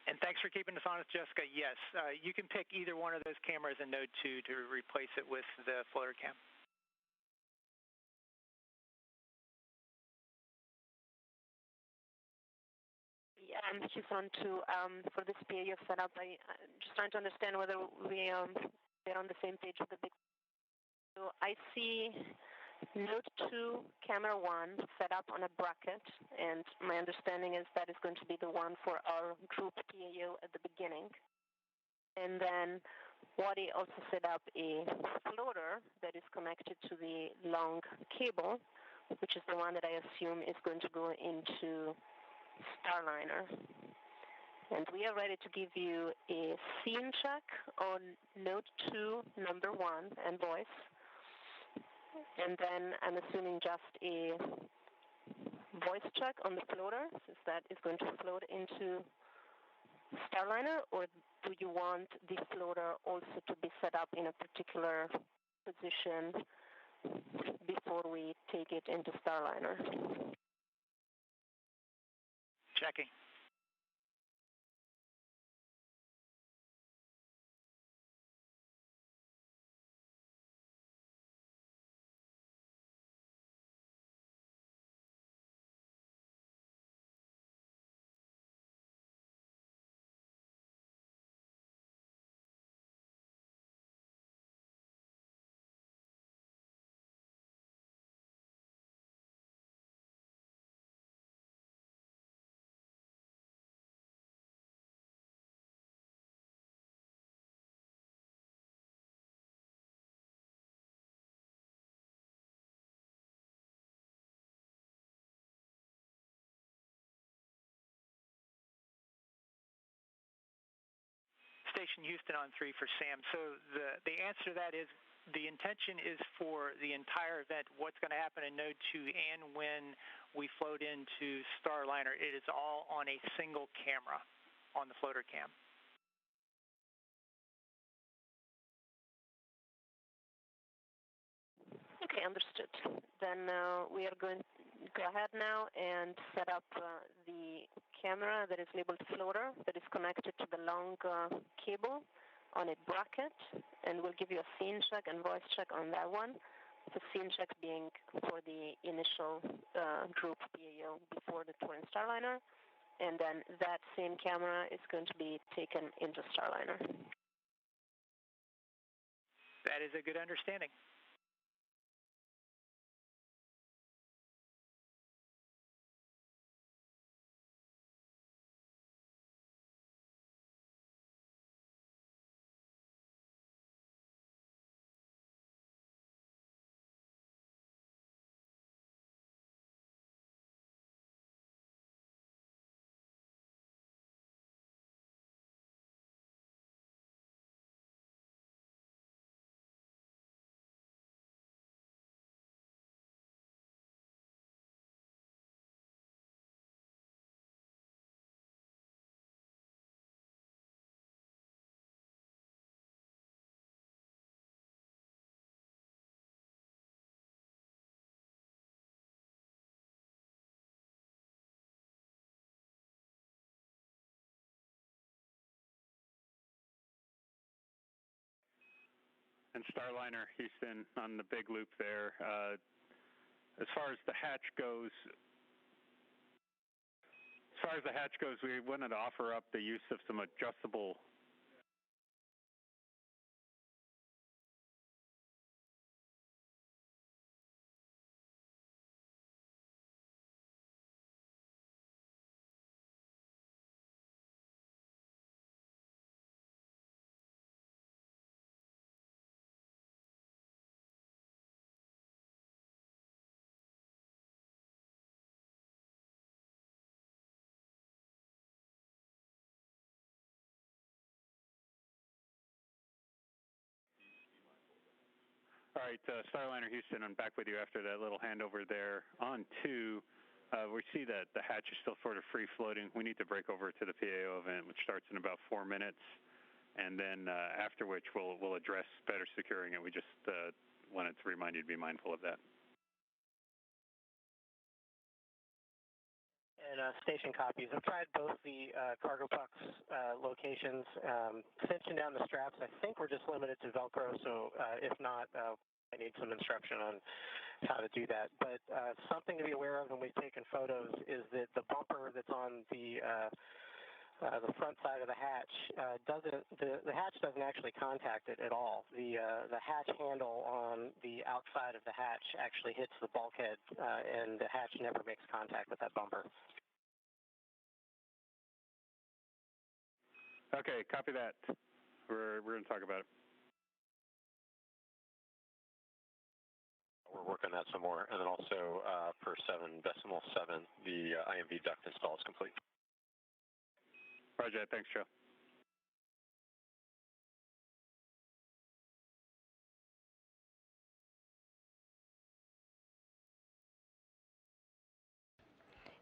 And thanks for keeping us honest, Jessica. Yes, you can pick either one of those cameras in Node 2 to replace it with the floater cam. Yeah, I'm just on to for this PAU setup. I'm just trying to understand whether we are on the same page with the big. So I see Node 2 camera 1 set up on a bracket, and my understanding is that is going to be the one for our group PAO at the beginning. And then Wadi also set up a floater that is connected to the long cable, which is the one that I assume is going to go into Starliner. And we are ready to give you a scene check on Node 2 number 1 and voice. And then I'm assuming just a voice check on the floater, since that is going to float into Starliner, or do you want the floater also to be set up in a particular position before we take it into Starliner? Checking. Station Houston on 3 for Sam. So the answer to that is the intention is for the entire event, what's going to happen in Node 2 and when we float into Starliner. It is all on a single camera on the floater cam. Okay, understood. Then we are going to go ahead now and set up the camera that is labeled floater that is connected to the long cable on a bracket, and we'll give you a scene check and voice check on that one. The scene check being for the initial group PAO before the tour in Starliner, and then that same camera is going to be taken into Starliner. That is a good understanding. And Starliner, Houston, on the big loop there. As far as the hatch goes, we wanted to offer up the use of some adjustable All right, Starliner Houston, I'm back with you after that little handover there. On 2, we see that the hatch is still sort of free floating. We need to break over to the PAO event, which starts in about 4 minutes, and then after which we'll address better securing it. We just wanted to remind you to be mindful of that. And station copies. I've tried both the cargo pucks locations. Cinching down the straps, I think we're just limited to Velcro, so if not, I need some instruction on how to do that. But something to be aware of when we've taken photos is that the bumper that's on the front side of the hatch the hatch doesn't actually contact it at all. The hatch handle on the outside of the hatch actually hits the bulkhead, and the hatch never makes contact with that bumper. Okay, copy that. We're going to talk about it. We're working on that some more, and then also for 7.7, the IMV duct install is complete. Roger, thanks, Joe.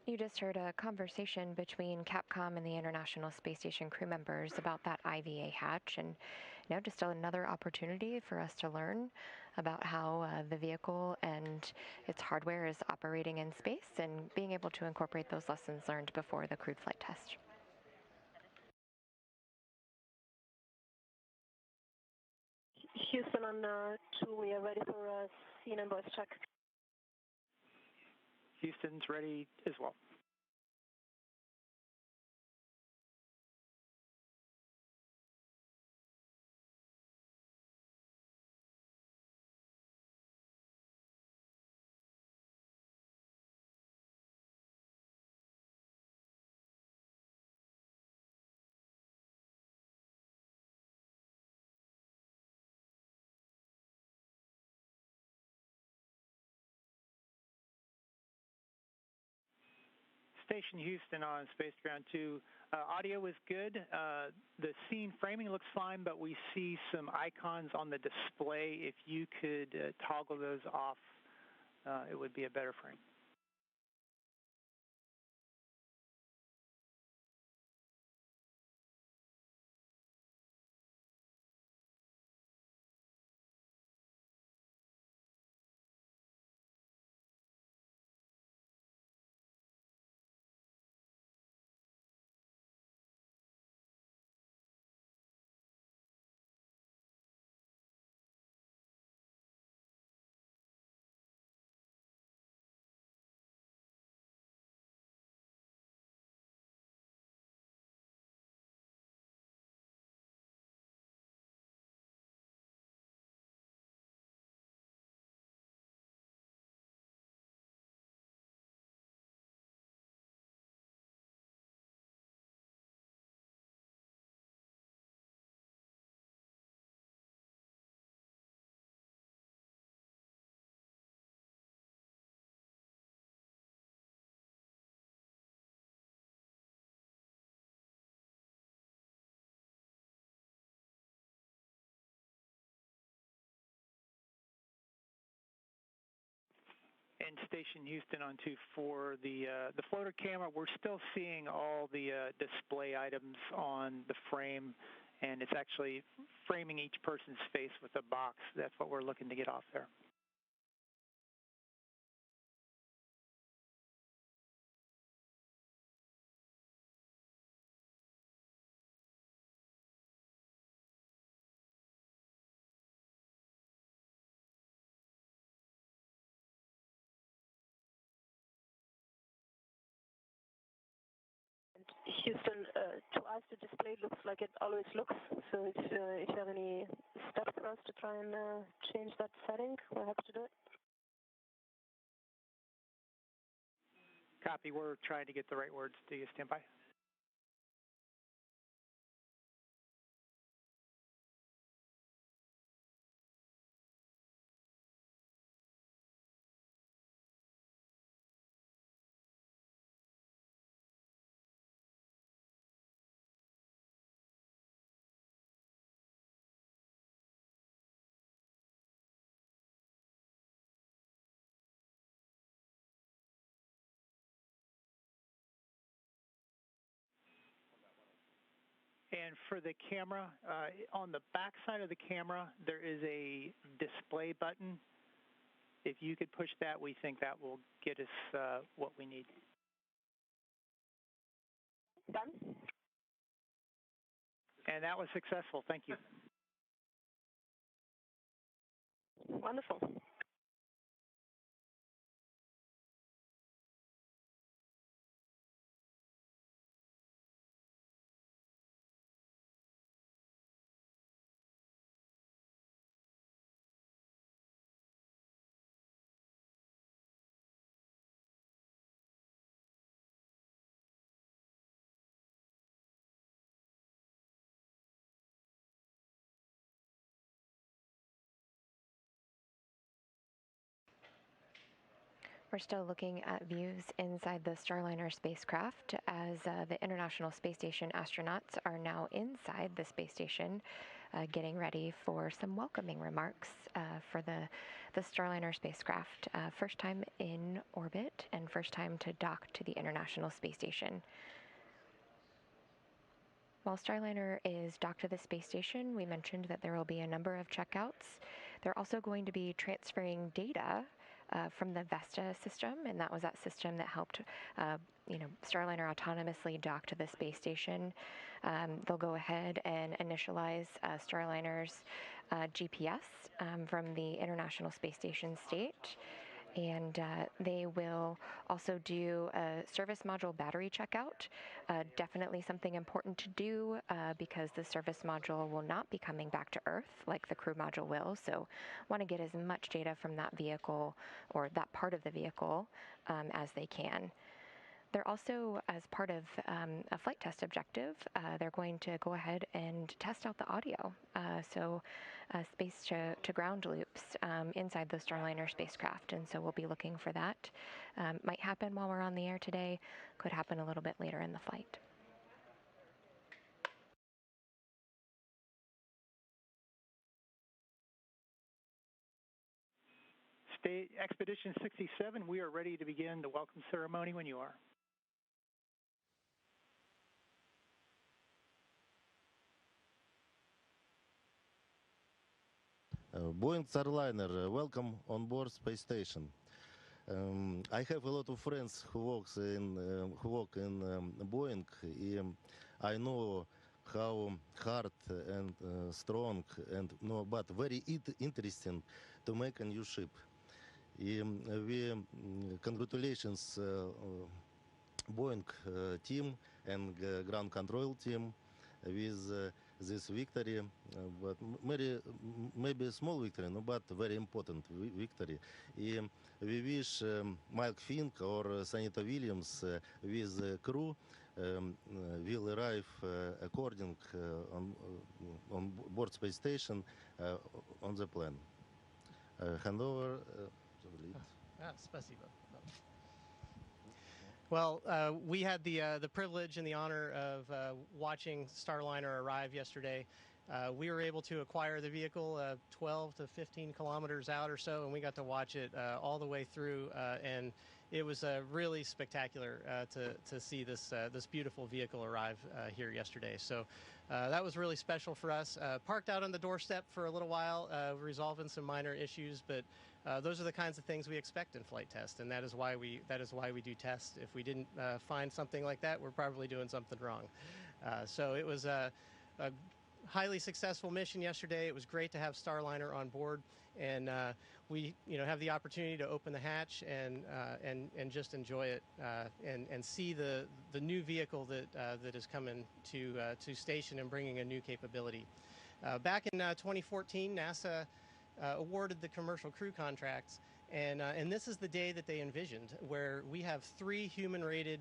You just heard a conversation between Capcom and the International Space Station crew members about that IVA hatch, and just another opportunity for us to learn about how the vehicle and its hardware is operating in space and being able to incorporate those lessons learned before the crewed flight test. Houston on 2, we are ready for scene and voice check. Houston's ready as well. Station Houston on Space Ground 2. Audio is good. The scene framing looks fine, but we see some icons on the display. If you could toggle those off, it would be a better frame. And Station Houston on 2 for the floater camera, we're still seeing all the display items on the frame, and it's actually framing each person's face with a box. That's what we're looking to get off there. Houston, to us the display looks like it always looks. So if you have any steps for us to try and change that setting, we're happy to do it. Copy. We're trying to get the right words. Do you stand by? And for the camera, on the back side of the camera, there is a display button. If you could push that, we think that will get us what we need. Done. And that was successful. Thank you. Wonderful. We're still looking at views inside the Starliner spacecraft as the International Space Station astronauts are now inside the space station getting ready for some welcoming remarks for the Starliner spacecraft. First time in orbit and first time to dock to the International Space Station. While Starliner is docked to the space station, we mentioned that there will be a number of checkouts. They're also going to be transferring data from the Vesta system, and that was that system that helped Starliner autonomously dock to the space station. They'll go ahead and initialize Starliner's GPS from the International Space Station state. And they will also do a service module battery checkout. Definitely something important to do because the service module will not be coming back to Earth like the crew module will. So want to get as much data from that vehicle or that part of the vehicle as they can. They're also, as part of a flight test objective, they're going to go ahead and test out the audio. So space to ground loops inside the Starliner spacecraft. And so we'll be looking for that. Might happen while we're on the air today, could happen a little bit later in the flight. Expedition 67, we are ready to begin the welcome ceremony when you are. Boeing Starliner, welcome on board space station. I have a lot of friends who work in Boeing. I know how hard and strong and but very interesting to make a new ship. We congratulations Boeing team and ground control team with this victory, but maybe a small victory, no, but very important victory. We wish Mike Fink or Senator Williams with the crew will arrive according on board space station on the plan. Hand over. Спасибо. Well, we had the privilege and the honor of watching Starliner arrive yesterday. We were able to acquire the vehicle 12 to 15 kilometers out or so, and we got to watch it all the way through. And it was really spectacular to see this beautiful vehicle arrive here yesterday. So that was really special for us. Parked out on the doorstep for a little while, resolving some minor issues, but those are the kinds of things we expect in flight test, and that is why we do tests. If we didn't find something like that, we're probably doing something wrong. So it was highly successful mission yesterday. It was great to have Starliner on board, and we have the opportunity to open the hatch and just enjoy it and see the new vehicle that is coming to station and bringing a new capability. Back in 2014, NASA awarded the commercial crew contracts, and this is the day that they envisioned, where we have 3 human-rated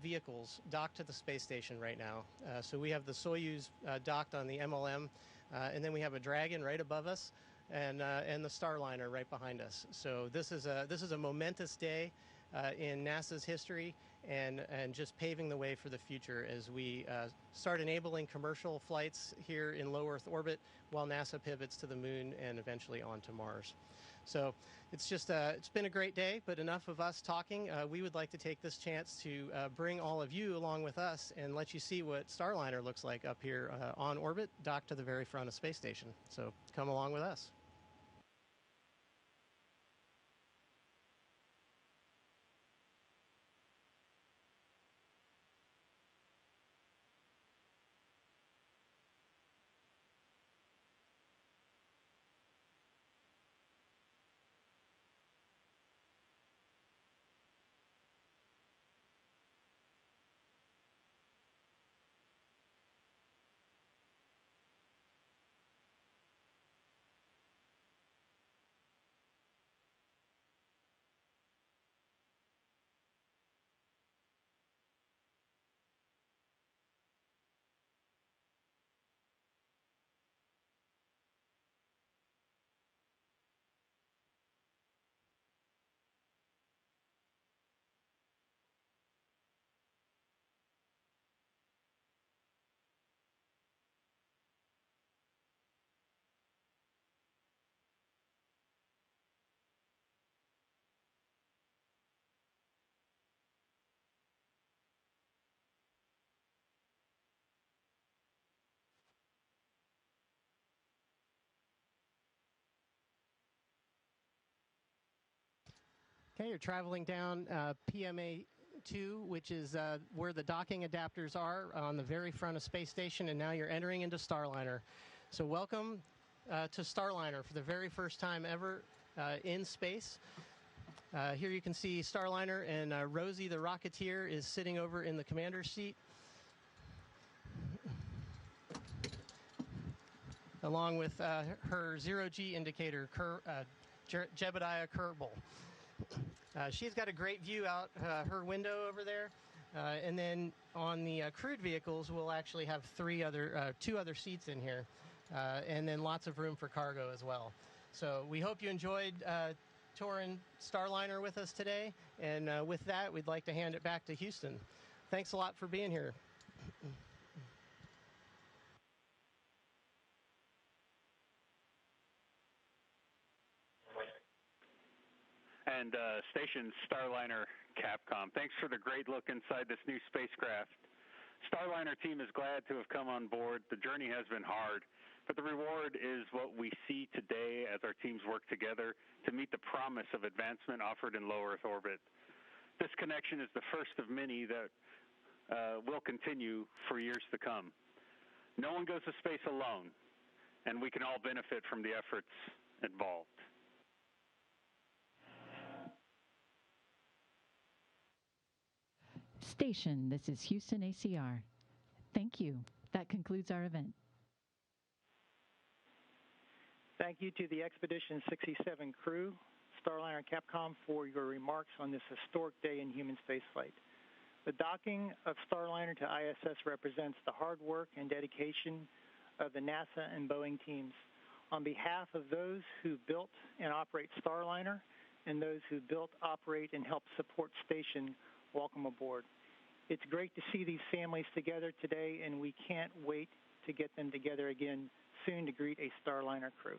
vehicles docked to the space station right now. So we have the Soyuz docked on the MLM, and then we have a Dragon right above us, and the Starliner right behind us. So this is a momentous day in NASA's history, and just paving the way for the future as we start enabling commercial flights here in low Earth orbit while NASA pivots to the moon and eventually on to Mars. So it's been a great day, but enough of us talking. We would like to take this chance to bring all of you along with us and let you see what Starliner looks like up here on orbit, docked to the very front of space station. So come along with us. Okay, you're traveling down PMA 2, which is where the docking adapters are on the very front of space station, and now you're entering into Starliner. So welcome to Starliner for the very first time ever in space. Here you can see Starliner, and Rosie the Rocketeer is sitting over in the commander's seat, along with her zero-G indicator, Jebediah Kerbal. She's got a great view out her window over there, and then on the crewed vehicles, we'll actually have 2 other seats in here, and then lots of room for cargo as well. So we hope you enjoyed touring Starliner with us today, and with that, we'd like to hand it back to Houston. Thanks a lot for being here. And Station Starliner Capcom, thanks for the great look inside this new spacecraft. Starliner team is glad to have come on board. The journey has been hard, but the reward is what we see today as our teams work together to meet the promise of advancement offered in low Earth orbit. This connection is the first of many that will continue for years to come. No one goes to space alone, and we can all benefit from the efforts involved. Station, this is Houston ACR. Thank you. That concludes our event. Thank you to the Expedition 67 crew, Starliner and Capcom, for your remarks on this historic day in human spaceflight. The docking of Starliner to ISS represents the hard work and dedication of the NASA and Boeing teams. On behalf of those who built and operate Starliner and those who built, operate, and help support Station, welcome aboard. It's great to see these families together today, and we can't wait to get them together again soon to greet a Starliner crew.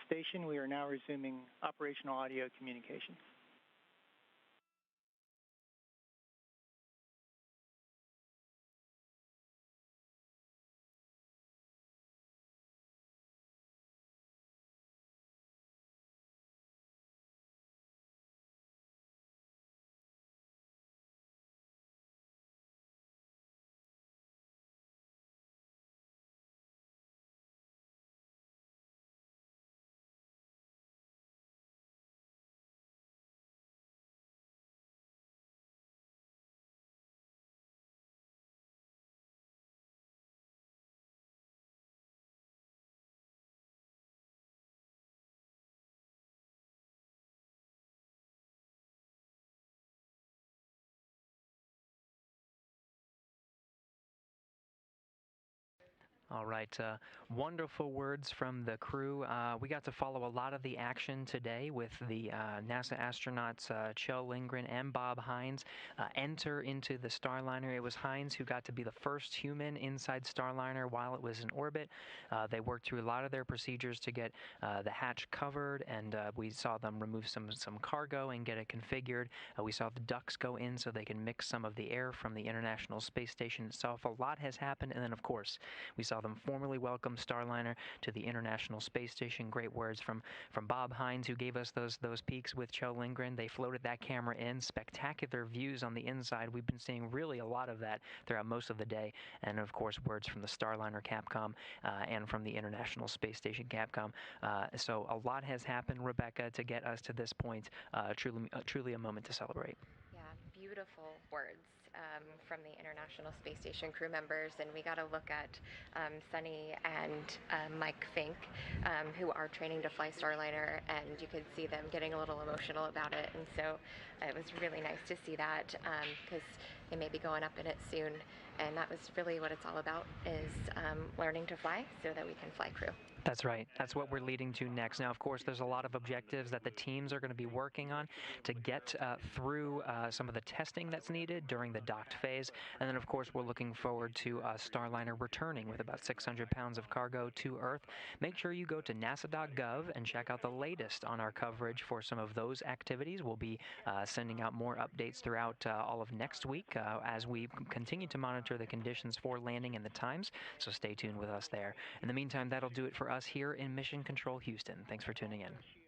Station, we are now resuming operational audio communications. All right, wonderful words from the crew. We got to follow a lot of the action today with the NASA astronauts Kjell Lindgren and Bob Hines enter into the Starliner. It was Hines who got to be the first human inside Starliner while it was in orbit. They worked through a lot of their procedures to get the hatch covered, and we saw them remove some cargo and get it configured. We saw the ducts go in so they can mix some of the air from the International Space Station itself. A lot has happened, and then, of course, we saw them formally welcome Starliner to the International Space Station. Great words from Bob Hines, who gave us those peeks with Kjell Lindgren. They floated that camera in. Spectacular views on the inside. We've been seeing really a lot of that throughout most of the day. And, of course, words from the Starliner Capcom and from the International Space Station Capcom. So a lot has happened, Rebecca, to get us to this point. Truly a moment to celebrate. Yeah, beautiful words from the International Space Station crew members, and we got to look at Sunny and Mike Fink, who are training to fly Starliner, and you could see them getting a little emotional about it, and so it was really nice to see that because they may be going up in it soon, and that was really what it's all about, is learning to fly so that we can fly crew. That's right. That's what we're leading to next. Now, of course, there's a lot of objectives that the teams are going to be working on to get through some of the testing that's needed during the docked phase. And then, of course, we're looking forward to Starliner returning with about 600 pounds of cargo to Earth. Make sure you go to nasa.gov and check out the latest on our coverage for some of those activities. We'll be sending out more updates throughout all of next week as we continue to monitor the conditions for landing and the times. So stay tuned with us there. In the meantime, that'll do it for us here in Mission Control Houston. Thanks for tuning in.